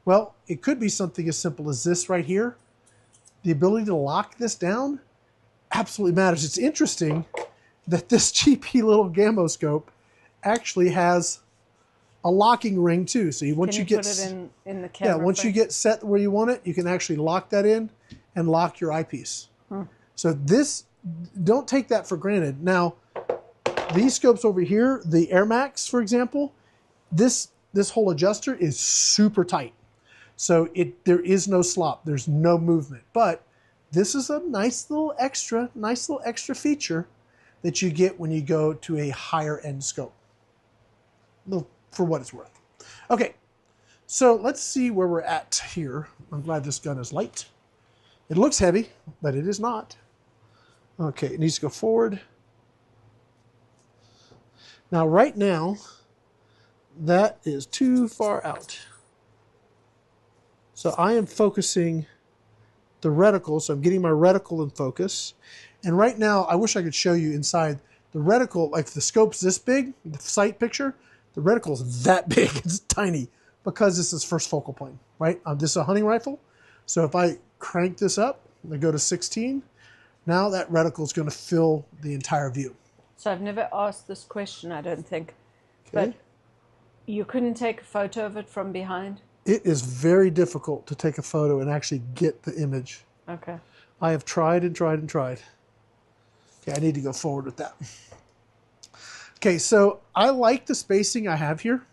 A: Well, it could be something as simple as this right here. The ability to lock this down absolutely matters. It's interesting that this cheapy little Gammo scope actually has a locking ring too. So once you get
B: put it in the camera,
A: once you get set where you want it, you can actually lock that in and lock your eyepiece. So this, don't take that for granted. Now, these scopes over here, the Air Max, for example, this whole adjuster is super tight. So there is no slop, there's no movement. But this is a nice little extra feature that you get when you go to a higher end scope. For what it's worth. Okay, so let's see where we're at here. I'm glad this gun is light. It looks heavy, but it is not. Okay, it needs to go forward. Now, right now, that is too far out. So I am focusing the reticle, so I'm getting my reticle in focus. And right now, I wish I could show you inside the reticle, like the scope's this big, the sight picture, the reticle is that big, it's tiny, because this is first focal plane, right? This is a hunting rifle. So if I crank this up, I go to 16, now that reticle is going to fill the entire view.
B: So I've never asked this question, I don't think.
A: Okay.
B: But you couldn't take a photo of it from behind?
A: It is very difficult to take a photo and actually get the image.
B: Okay.
A: I have tried and tried and tried. Okay, I need to go forward with that. Okay, so I like the spacing I have here,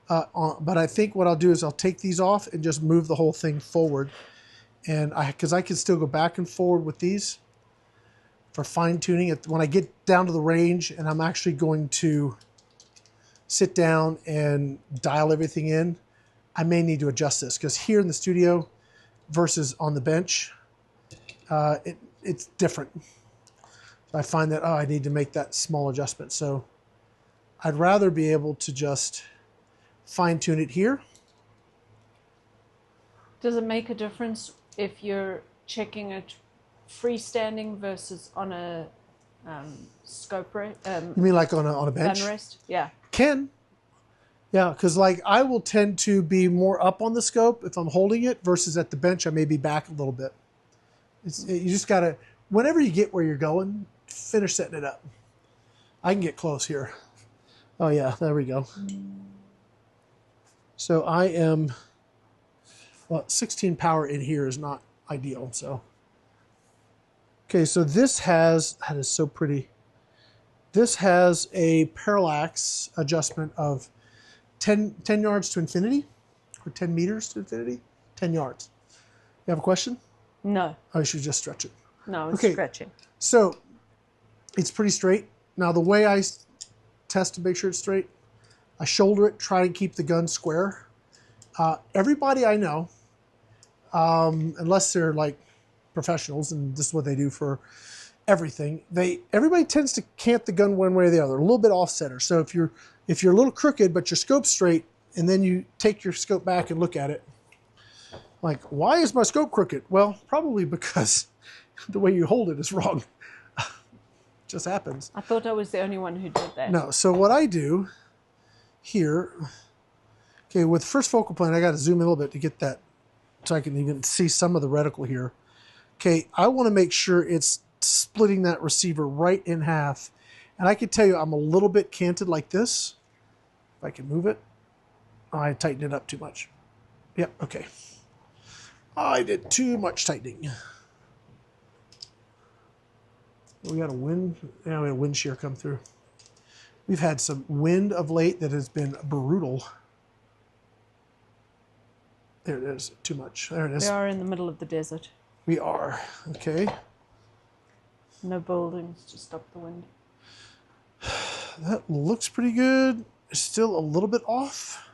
A: but I think what I'll do is I'll take these off and just move the whole thing forward, and because I can still go back and forward with these for fine tuning. When I get down to the range and I'm actually going to sit down and dial everything in, I may need to adjust this because here in the studio versus on the bench, it's different. I find that, I need to make that small adjustment. So I'd rather be able to just fine tune it here.
B: Does it make a difference if you're checking it freestanding versus on a scope rest?
A: You mean like on a bench?
B: Gun rest? Yeah.
A: Can. Yeah, because like I will tend to be more up on the scope if I'm holding it versus at the bench I may be back a little bit. You just got to, whenever you get where you're going, finish setting it up. I can get close here. Oh yeah, there we go. So I am, well, 16 power in here is not ideal. So, okay, so this has, that is so pretty. This has a parallax adjustment of 10 yards to infinity, or 10 meters to infinity, 10 yards. You have a question?
B: No.
A: I should just stretch it.
B: No, it's stretching.
A: So it's pretty straight. Now the way I test to make sure it's straight, I shoulder it, try and keep the gun square. Everybody I know, unless they're like professionals, and this is what they do for everything, everybody tends to cant the gun one way or the other, a little bit off center. So if you're a little crooked but your scope's straight, and then you take your scope back and look at it, like, why is my scope crooked? Well, probably because the way you hold it is wrong. Just happens.
B: I thought I was the only one who did that.
A: No, so what I do here, okay, with first focal plane, I got to zoom in a little bit to get that, so I can even see some of the reticle here. Okay, I want to make sure it's splitting that receiver right in half. And I can tell you I'm a little bit canted like this. If I can move it. Oh, I tightened it up too much. Yep, okay. I did too much tightening. We got a wind, yeah, we had a wind shear come through. We've had some wind of late that has been brutal. There it is, too much. There it is.
B: We are in the middle of the desert.
A: We are, okay.
B: No buildings to stop the wind.
A: That looks pretty good. It's still a little bit off.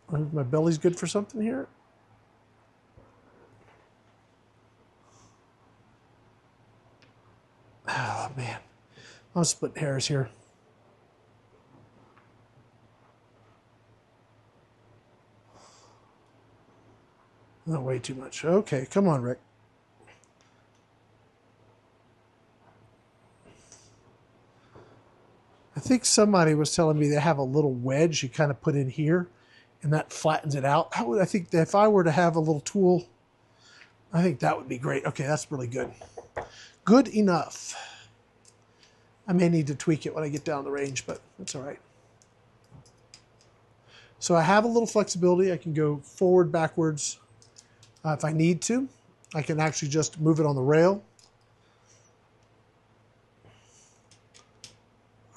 A: My belly's good for something here. Oh, man. I'm splitting hairs here. Not way too much. Okay, come on, Rick. I think somebody was telling me they have a little wedge you kind of put in here, and that flattens it out. I think that if I were to have a little tool, I think that would be great. Okay, that's really good. Good enough. I may need to tweak it when I get down the range, but that's all right. So I have a little flexibility. I can go forward, backwards. If I need to, I can actually just move it on the rail.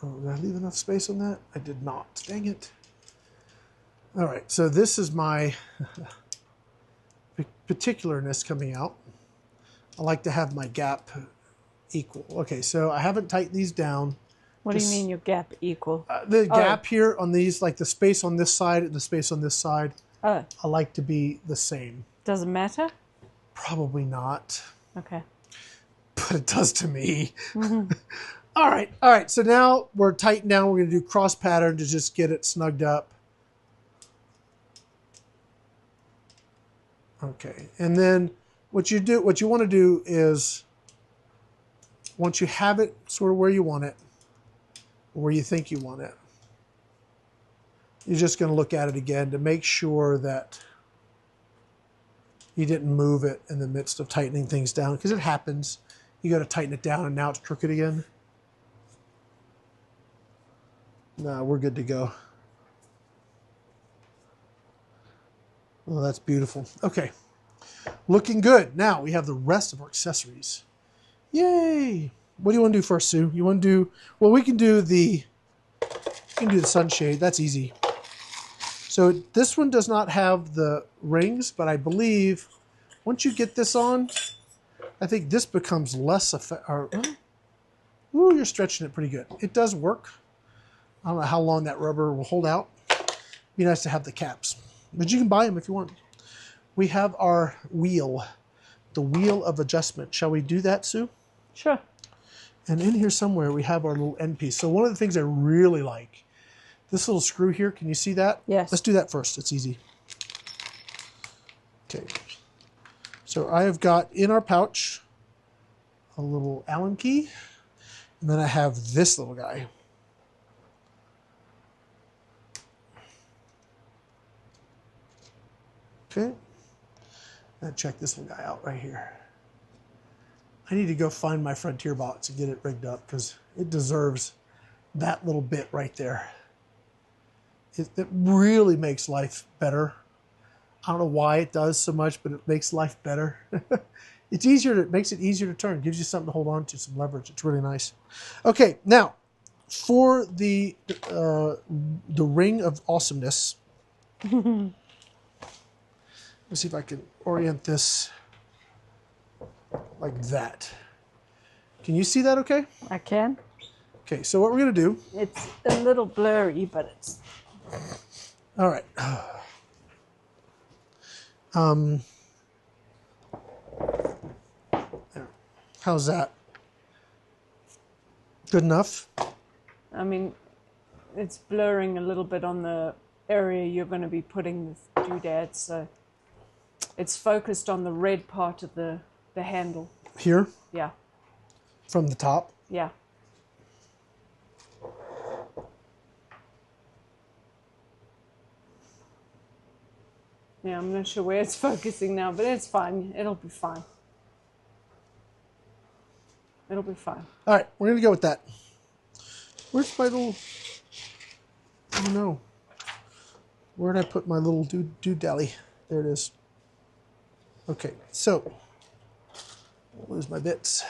A: Oh, did I leave enough space on that? I did not. Dang it. All right, so this is my particularness coming out. I like to have my gap equal. Okay, so I haven't tightened these down.
B: What do you mean your gap equal?
A: The gap here on these, like the space on this side and the space on this side, I like to be the same.
B: Does it matter?
A: Probably not.
B: Okay.
A: But it does to me. Mm-hmm. All right. So now we're tightened down. We're going to do cross pattern to just get it snugged up. Okay. And then what you want to do is, once you have it sort of where you want it, or where you think you want it, you're just going to look at it again to make sure that you didn't move it in the midst of tightening things down, because it happens. You got to tighten it down and now it's crooked again. No, we're good to go. Oh, that's beautiful. Okay, looking good. Now we have the rest of our accessories. Yay! What do you want to do first, Sue? You want to do, well, we can do the sunshade. That's easy. So this one does not have the rings, but I believe once you get this on, I think this becomes less effective. Ooh, you're stretching it pretty good. It does work. I don't know how long that rubber will hold out. Be nice to have the caps, but you can buy them if you want. We have our wheel, the wheel of adjustment. Shall we do that, Sue?
B: Sure.
A: And in here somewhere, we have our little end piece. So one of the things I really like, this little screw here, can you see that?
B: Yes.
A: Let's do that first. It's easy. Okay. So I have got in our pouch a little Allen key, and then I have this little guy. Okay. Now check this little guy out right here. I need to go find my Frontier box and get it rigged up because it deserves that little bit right there. It really makes life better. I don't know why it does so much, but it makes life better. It's easier to, it makes it easier to turn. Gives you something to hold on to, some leverage. It's really nice. Okay, now for the ring of awesomeness. Let's see if I can orient this like that. Can you see that okay?
B: I can.
A: Okay, so what we're going to do...
B: It's a little blurry, but it's...
A: All right. How's that? Good enough?
B: I mean, it's blurring a little bit on the area you're going to be putting the doodads, so it's focused on the red part of the handle.
A: Here?
B: Yeah.
A: From the top?
B: Yeah. Yeah, I'm not sure where it's focusing now, but it's fine. It'll be fine. It'll be fine.
A: All right, we're going to go with that. Where's my little... I don't know. Where did I put my little doodally? There it is. Okay, so... I'll lose my bits.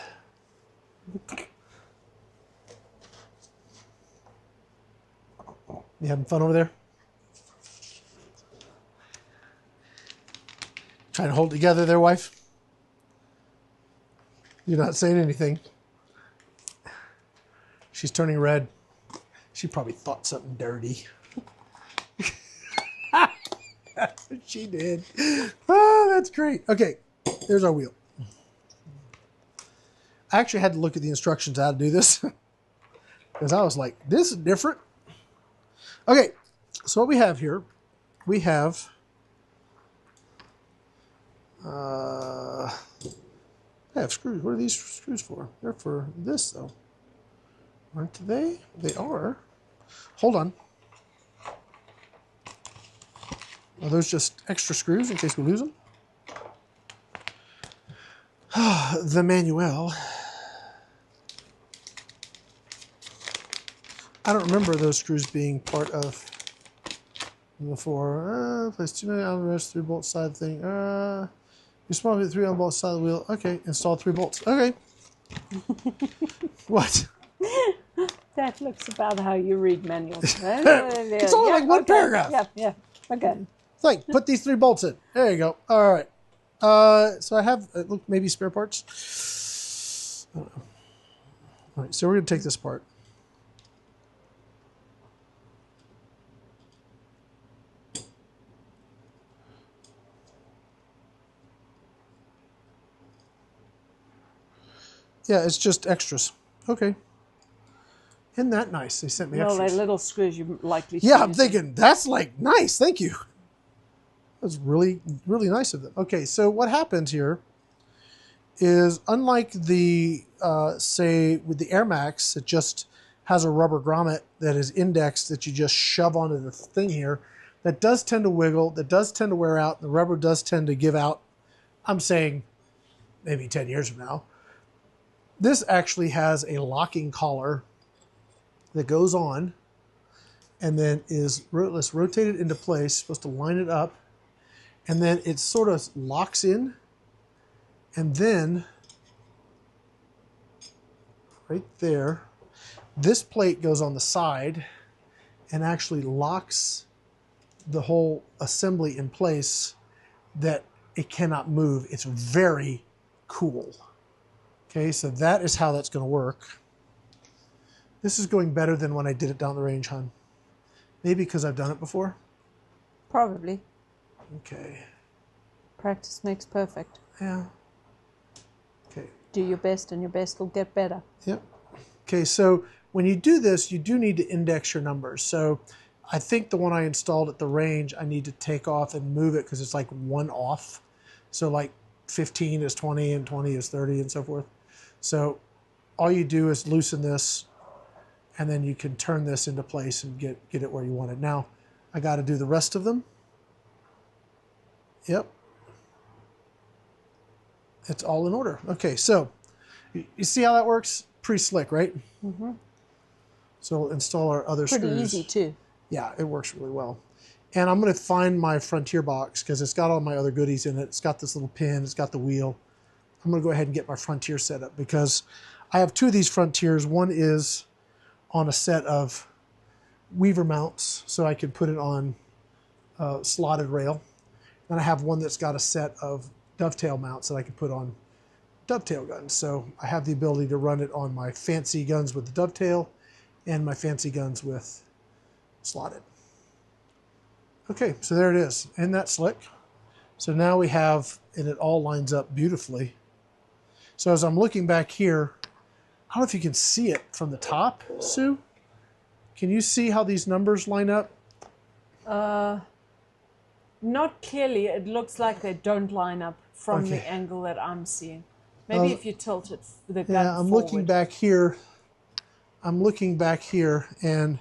A: You having fun over there? Trying to hold together there, wife? You're not saying anything. She's turning red. She probably thought something dirty. She did. Oh, that's great. Okay, there's our wheel. I actually had to look at the instructions how to do this because I was like, this is different. Okay, so what we have here, we have I have screws. What are these screws for? They're for this, though. Aren't they? They are. Hold on. Are those just extra screws in case we lose them? The manual. I don't remember those screws being part of before. Place 2 minute on the rest, 3 bolts side thing. You small 3 on both sides of the wheel. Okay, install 3 bolts. Okay. What?
B: That looks about how you read manuals.
A: It's only like one paragraph.
B: Yeah. Okay.
A: It's like, put these 3 bolts in. There you go. All right. So I have, look, maybe spare parts. I don't know. All right, so we're going to take this apart. Yeah, it's just extras. Okay. Isn't that nice? They sent me
B: No,
A: extras.
B: they're little screws you likely.
A: Yeah, I'm thinking, that's like nice. Thank you. That's really, really nice of them. Okay, so what happens here is, unlike the, say, with the Air Max, it just has a rubber grommet that is indexed that you just shove onto the thing here. That does tend to wiggle. That does tend to wear out. The rubber does tend to give out. I'm saying maybe 10 years from now. This actually has a locking collar that goes on and then is rotated into place, supposed to line it up, and then it sort of locks in, and then right there, this plate goes on the side and actually locks the whole assembly in place that it cannot move. It's very cool. Okay, so that is how that's going to work. This is going better than when I did it down the range, hon. Maybe because I've done it before?
B: Probably.
A: Okay.
B: Practice makes perfect.
A: Yeah. Okay.
B: Do your best and your best will get better.
A: Yep. Okay, so when you do this, you do need to index your numbers. So I think the one I installed at the range, I need to take off and move it because it's like 1 off. So like 15 is 20 and 20 is 30 and so forth. So all you do is loosen this, and then you can turn this into place and get it where you want it. Now, I got to do the rest of them. Yep. It's all in order. Okay, so you see how that works? Pretty slick, right? Mm-hmm. So we'll install our other screws.
B: Pretty easy, too.
A: Yeah, it works really well. And I'm going to find my Frontier box because it's got all my other goodies in it. It's got this little pin. It's got the wheel. I'm going to go ahead and get my Frontier set up because I have 2 of these Frontiers. One is on a set of Weaver mounts, so I can put it on a slotted rail. And I have one that's got a set of dovetail mounts that I can put on dovetail guns. So I have the ability to run it on my fancy guns with the dovetail and my fancy guns with slotted. Okay, so there it is. Isn't that slick? So now we have, and it all lines up beautifully. So as I'm looking back here, I don't know if you can see it from the top, Sue. Can you see how these numbers line up?
B: Not clearly. It looks like they don't line up from the angle that I'm seeing. Maybe if you tilt it, the gun
A: I'm
B: forward.
A: looking back here. I'm looking back here, and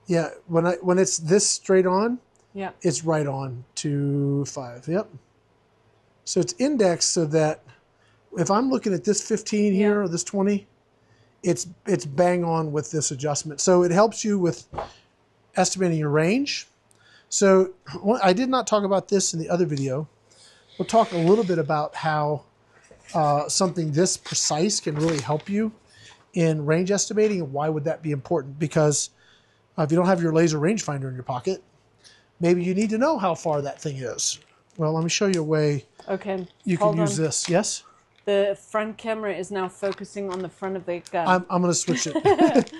A: yeah, when it's this straight on,
B: yeah,
A: it's right on to 5. Yep. So it's indexed so that if I'm looking at this 15 here or this 20, it's bang on with this adjustment. So it helps you with estimating your range. So I did not talk about this in the other video. We'll talk a little bit about how something this precise can really help you in range estimating. And why would that be important? Because if you don't have your laser rangefinder in your pocket, maybe you need to know how far that thing is. Well, let me show you a way you can use this. Yes?
B: The front camera is now focusing on the front of the gun.
A: I'm going to switch it.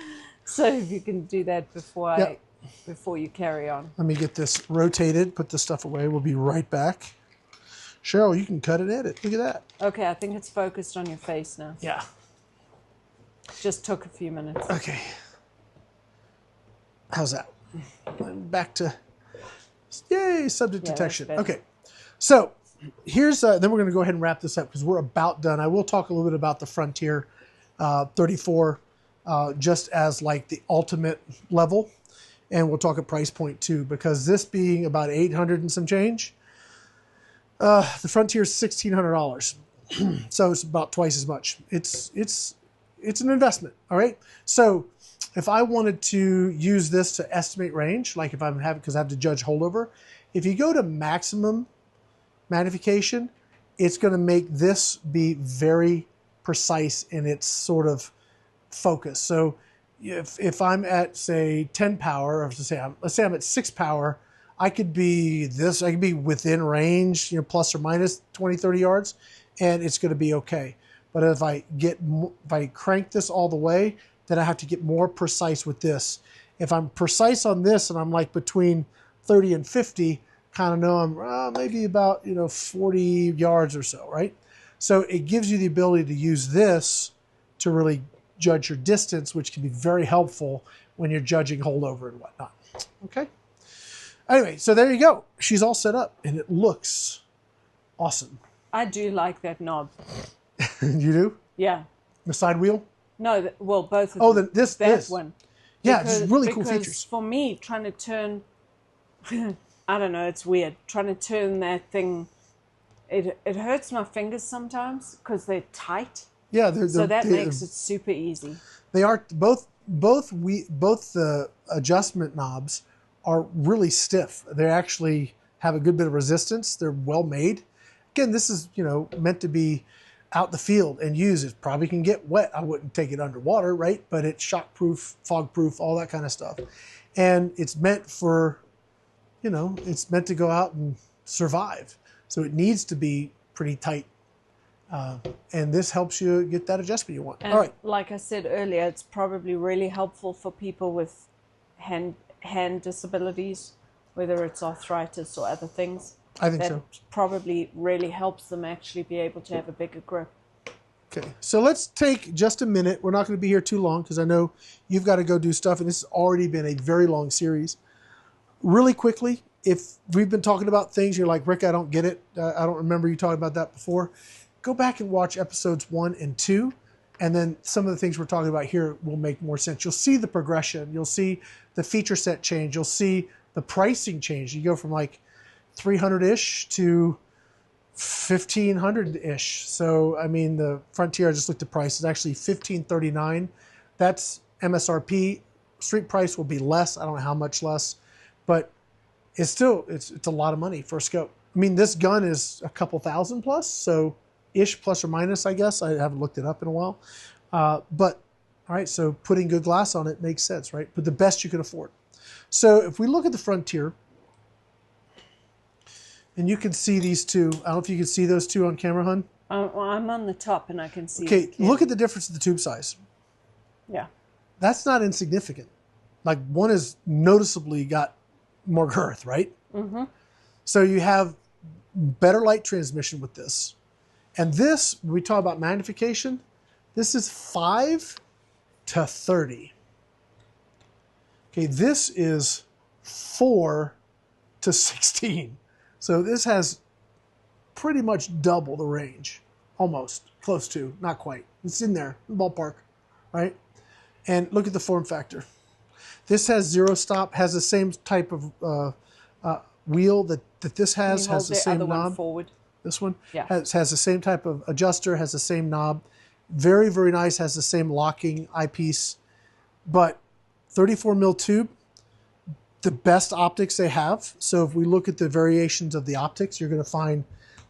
B: So if you can do that before you carry on.
A: Let me get this rotated, put this stuff away. We'll be right back. Cheryl, you can cut and edit. Look at that.
B: Okay, I think it's focused on your face now.
A: Yeah.
B: Just took a few minutes.
A: Okay. How's that? Back to, yay, subject detection. Okay. So here's, then we're going to go ahead and wrap this up because we're about done. I will talk a little bit about the Frontier 34 just as like the ultimate level. And we'll talk at price point too, because this being about 800 and some change, the Frontier is $1,600. So it's about twice as much. It's an investment. All right. So if I wanted to use this to estimate range, like if I'm having, because I have to judge holdover, if you go to maximum magnification, it's going to make this be very precise in its sort of focus. So if I'm at, say, 10 power, or let's say I'm at 6 power, I could be within range, plus or minus 20, 30 yards, and it's going to be okay. But if I crank this all the way, then I have to get more precise with this. If I'm precise on this and I'm like between 30 and 50, kind of know I'm maybe about 40 yards or so, right? So it gives you the ability to use this to really judge your distance, which can be very helpful when you're judging holdover and whatnot. Okay. Anyway, so there you go. She's all set up, and it looks awesome.
B: I do like that knob.
A: You do?
B: Yeah.
A: The side wheel?
B: No, well, both of them.
A: Oh, then this
B: one.
A: Yeah, it's really cool features.
B: For me, trying to turn, I don't know, it's weird. Trying to turn that thing, it hurts my fingers sometimes because they're tight.
A: Yeah,
B: so that makes it super easy.
A: They are both the adjustment knobs are really stiff. They actually have a good bit of resistance. They're well made. Again, this is meant to be out the field and used. It probably can get wet. I wouldn't take it underwater, right? But it's shockproof, fogproof, all that kind of stuff. And it's meant for, it's meant to go out and survive. So it needs to be pretty tight. And this helps you get that adjustment you want.
B: And
A: all right.
B: Like I said earlier, it's probably really helpful for people with hand disabilities, whether it's arthritis or other things.
A: I think so.
B: Probably really helps them actually be able to have a bigger grip.
A: Okay, so let's take just a minute. We're not going to be here too long because I know you've got to go do stuff, and this has already been a very long series. Really quickly, if we've been talking about things, you're like, Rick, I don't get it. I don't remember you talking about that before. Go back and watch episodes 1 and 2, and then some of the things we're talking about here will make more sense. You'll see the progression. You'll see the feature set change. You'll see the pricing change. You go from like 300-ish to 1,500-ish. So, I mean, the Frontier, I just looked at price, is actually $1,539. That's MSRP. Street price will be less. I don't know how much less, but it's still, it's a lot of money for a scope. I mean, this gun is a couple thousand plus, so ish plus or minus, I guess. I haven't looked it up in a while. But, all right, so putting good glass on it makes sense, right? But the best you can afford. So if we look at the Frontier, and you can see these two. I don't know if you can see those two on camera, hon.
B: I'm on the top and I can see.
A: Okay, look at the difference in the tube size.
B: Yeah.
A: That's not insignificant. Like one has noticeably got more girth, right? Mm-hmm. So you have better light transmission with this. And this, when we talk about magnification, this is 5 to 30. Okay, this is 4 to 16. So this has pretty much double the range, almost, close to, not quite. It's in there, ballpark, right? And look at the form factor. This has zero stop, has the same type of wheel that this has the same knob.
B: One forward.
A: This one
B: yeah.
A: has the same type of adjuster, has the same knob. Very, very nice, has the same locking eyepiece. But 34 mil tube, the best optics they have. So if we look at the variations of the optics, you're going to find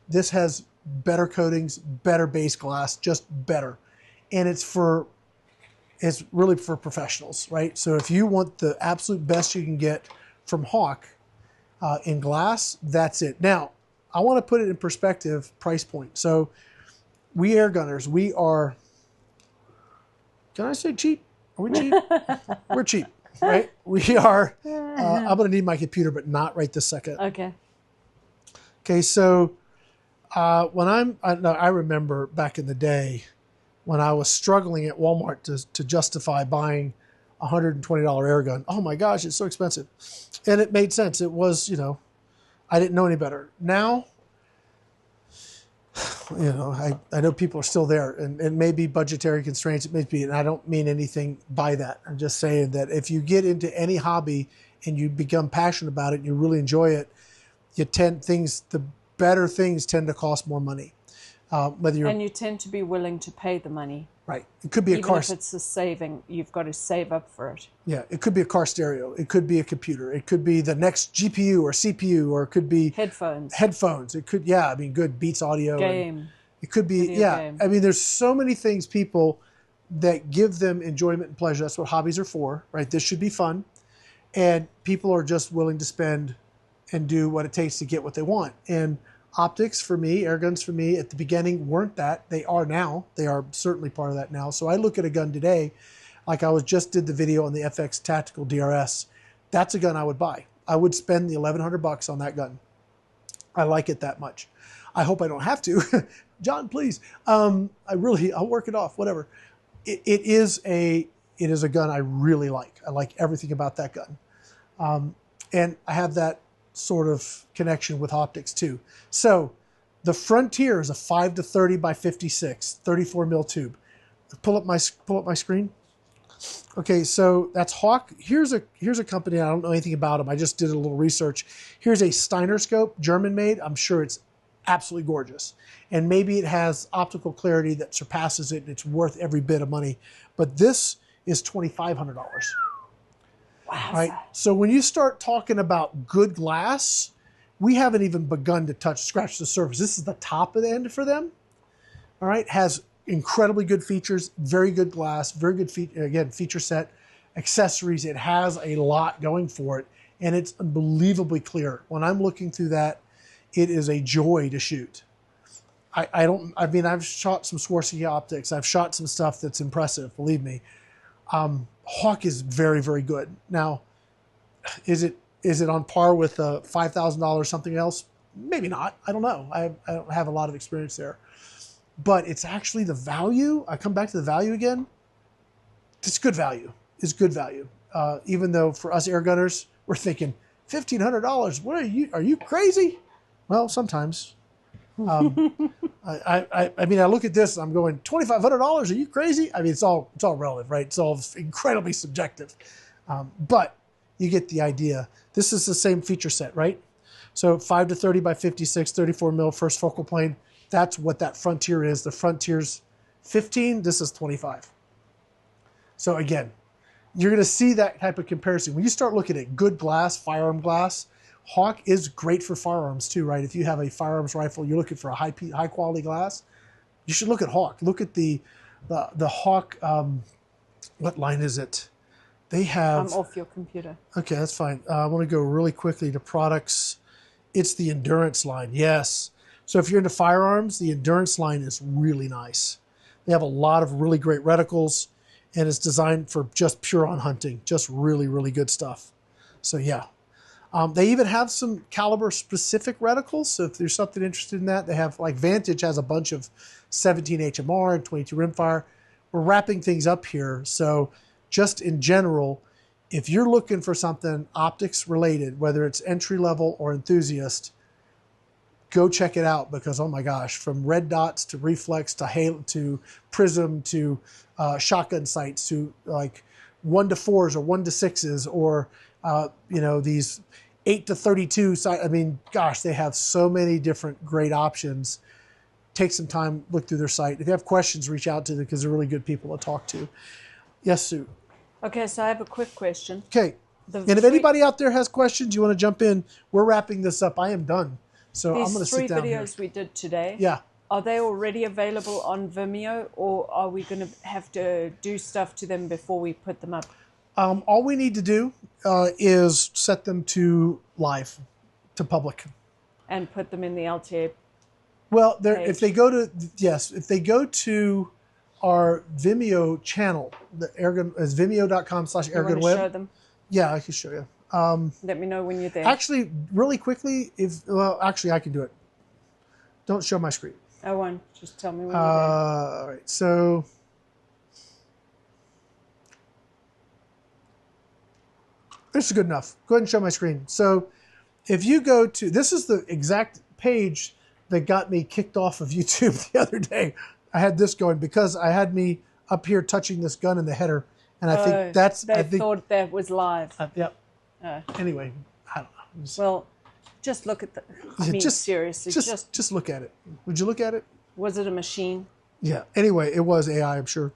A: this has better coatings, better base glass, just better. And it's really for professionals, right? So if you want the absolute best you can get from Hawke in glass, that's it. Now, I want to put it in perspective, price point. So we air gunners, we are, can I say cheap? Are we cheap? We're cheap, right? We are, I'm going to need my computer, but not right this second.
B: Okay.
A: Okay, so when I remember back in the day when I was struggling at Walmart to justify buying a $120 air gun. Oh my gosh, it's so expensive. And it made sense. It was, I didn't know any better. Now, I know people are still there, and it may be budgetary constraints, it may be, and I don't mean anything by that. I'm just saying that if you get into any hobby and you become passionate about it and you really enjoy it, the better things tend to cost more money.
B: And you tend to be willing to pay the money.
A: Right. It could be a car.
B: Even if it's a saving, you've got to save up for it.
A: Yeah. It could be a car stereo. It could be a computer. It could be the next GPU or CPU, or it could be
B: headphones.
A: It could, good Beats audio.
B: Game.
A: It could be, game. I mean, there's so many things people that give them enjoyment and pleasure. That's what hobbies are for, right? This should be fun. And people are just willing to spend and do what it takes to get what they want. And optics for me, air guns for me, at the beginning weren't that. They are now. They are certainly part of that now. So I look at a gun today, like I just did the video on the FX Tactical DRS. That's a gun I would buy. I would spend the $1,100 on that gun. I like it that much. I hope I don't have to. John, please. I'll work it off, whatever. It is a gun I really like. I like everything about that gun. And I have that sort of connection with optics too. So the Frontier is a 5-30 by 56, 34 mil tube. Pull up my screen. Okay, so that's Hawke. Here's a company, I don't know anything about them. I just did a little research. Here's a Steiner scope, German made. I'm sure it's absolutely gorgeous. And maybe it has optical clarity that surpasses it and it's worth every bit of money. But this is $2,500.
B: Wow.
A: Right? So when you start talking about good glass, we haven't even begun to scratch the surface. This is the top of the end for them. All right, has incredibly good features, very good glass, very good feature set, accessories. It has a lot going for it, and it's unbelievably clear. When I'm looking through that, it is a joy to shoot. I've shot some Swarovski optics. I've shot some stuff that's impressive, believe me. Hawke is very, very good. Now, is it on par with $5,000 something else? Maybe not. I don't know. I don't have a lot of experience there. But it's actually the value. I come back to the value again. It's good value. It's good value. Even though for us air gunners, we're thinking $1,500. What are you crazy? Well, sometimes. I mean, I look at this and I'm going, $2,500? Are you crazy? I mean, it's all relative, right? It's all incredibly subjective. But you get the idea. This is the same feature set, right? So 5-30 by 56, 34 mil first focal plane. That's what that Frontier is. The Frontier's 15. This is 25. So again, you're going to see that type of comparison. When you start looking at good glass, firearm glass, Hawke is great for firearms too, right? If you have a firearms rifle, you're looking for a high quality glass, you should look at Hawke. Look at the Hawke, what line is it? They have...
B: I'm off your computer.
A: Okay, that's fine. I want to go really quickly to products. It's the Endurance line, yes. So if you're into firearms, the Endurance line is really nice. They have a lot of really great reticles, and it's designed for just pure on hunting. Just really, really good stuff. So yeah. They even have some caliber specific reticles. So if there's something interested in that, they have, like Vantage has a bunch of 17 HMR and 22 rimfire. We're wrapping things up here. So just in general, if you're looking for something optics related, whether it's entry level or enthusiast, go check it out, because oh my gosh, from red dots to reflex to halo to prism to shotgun sights to like 1-4s or 1-6s or these 8-32 sight. I mean, gosh, they have so many different great options. Take some time, look through their site. If you have questions, reach out to them because they're really good people to talk to. Yes, Sue.
B: Okay, so I have a quick question.
A: Okay. And if anybody out there has questions, you want to jump in, we're wrapping this up. I am done. So I'm going to sit down here.
B: These 3 videos we did today.
A: Yeah.
B: are they already available on Vimeo, or are we going to have to do stuff to them before we put them up?
A: All we need to do is set them to live, to public.
B: And put them in the LTA.
A: Well, if they go to our Vimeo channel, the Airgun is vimeo.com/AirgunWeb.
B: Show them?
A: Yeah, I can show you.
B: Let me know when you're there.
A: Actually, really quickly, actually I can do it. Don't show my screen.
B: I won't. Just tell me when you're there.
A: All right, so this is good enough. Go ahead and show my screen. So if you go to, this is the exact page that got me kicked off of YouTube the other day. I had this going because I had me up here touching this gun in the header, and I think that's.
B: They thought that was live.
A: Yep. Anyway, I don't know.
B: Well, just look at the. I mean, seriously,
A: just look at it. Would you look at it?
B: Was it a machine?
A: Yeah. Anyway, it was AI, I'm sure.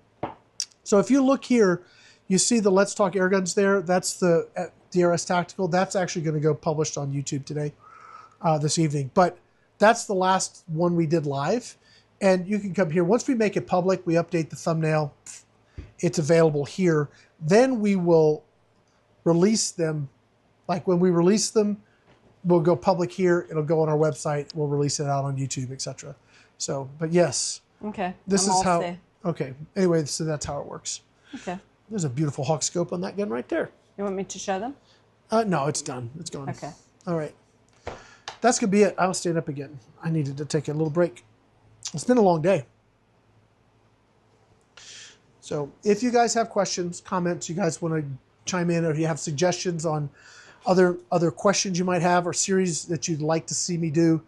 A: So if you look here, you see the Let's Talk Airguns there. That's the DRS Tactical. That's actually going to go published on YouTube today, this evening. But that's the last one we did live. And you can come here. Once we make it public, we update the thumbnail. It's available here. Then we will release them. Like when we release them, we'll go public here. It'll go on our website. We'll release it out on YouTube, etc. So, but yes.
B: Okay.
A: This is how. There. Okay. Anyway, so that's how it works.
B: Okay.
A: There's a beautiful Hawke scope on that gun right there.
B: You want me to show them?
A: No, it's done. It's gone.
B: Okay.
A: All right. That's going to be it. I'll stand up again. I needed to take a little break. It's been a long day. So if you guys have questions, comments, you guys want to chime in, or if you have suggestions on other questions you might have or series that you'd like to see me do,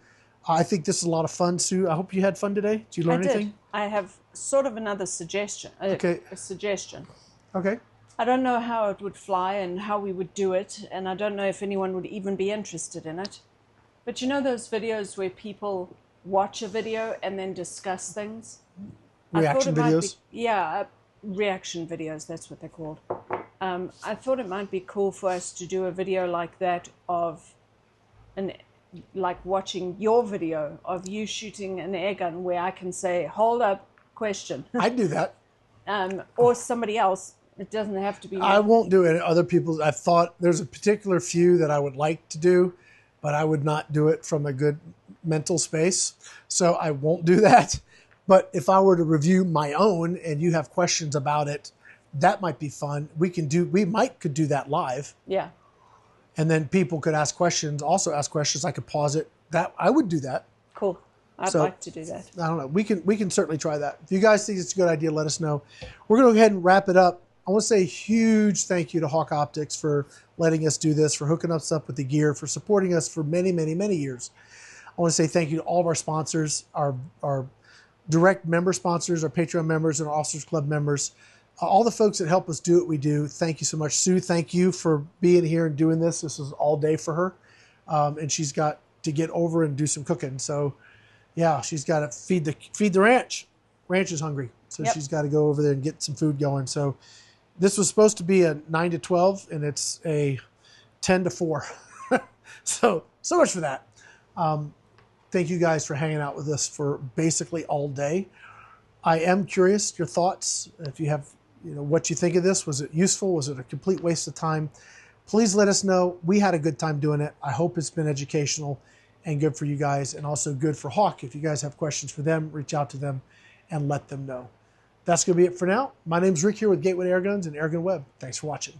A: I think this is a lot of fun, Sue. I hope you had fun today. Did you learn anything?
B: I have sort of another suggestion.
A: Okay.
B: A suggestion.
A: Okay.
B: I don't know how it would fly and how we would do it, and I don't know if anyone would even be interested in it. But you know those videos where people watch a video and then discuss things?
A: Reaction videos?
B: Reaction videos, that's what they're called. I thought it might be cool for us to do a video like that of like watching your video of you shooting an air gun where I can say, hold up, question.
A: I'd do that.
B: Or somebody else. It doesn't have to be me.
A: I won't do it. Other people, I've thought there's a particular few that I would like to do, but I would not do it from a good mental space. So I won't do that. But if I were to review my own and you have questions about it, that might be fun. We could do that live.
B: Yeah.
A: And then people could ask questions, also ask questions. I could pause it. I would do that.
B: Cool. I'd like to do that.
A: I don't know. We can certainly try that. If you guys think it's a good idea, let us know. We're going to go ahead and wrap it up. I want to say a huge thank you to Hawke Optics for letting us do this, for hooking us up with the gear, for supporting us for many, many, many years. I want to say thank you to all of our sponsors, our direct member sponsors, our Patreon members, and our Officers Club members. All the folks that help us do what we do, thank you so much. Sue, thank you for being here and doing this. This was all day for her. And she's got to get over and do some cooking. So, yeah, she's got to feed the ranch. Ranch is hungry. So she's got to go over there and get some food going. So this was supposed to be a 9 to 12, and it's a 10 to 4. So much for that. Thank you guys for hanging out with us for basically all day. I am curious your thoughts. If you have, what you think of this. Was it useful? Was it a complete waste of time? Please let us know. We had a good time doing it. I hope it's been educational and good for you guys, and also good for Hawke. If you guys have questions for them, reach out to them and let them know. That's going to be it for now. My name's Rick here with Gateway Airguns and AirgunWeb. Thanks for watching.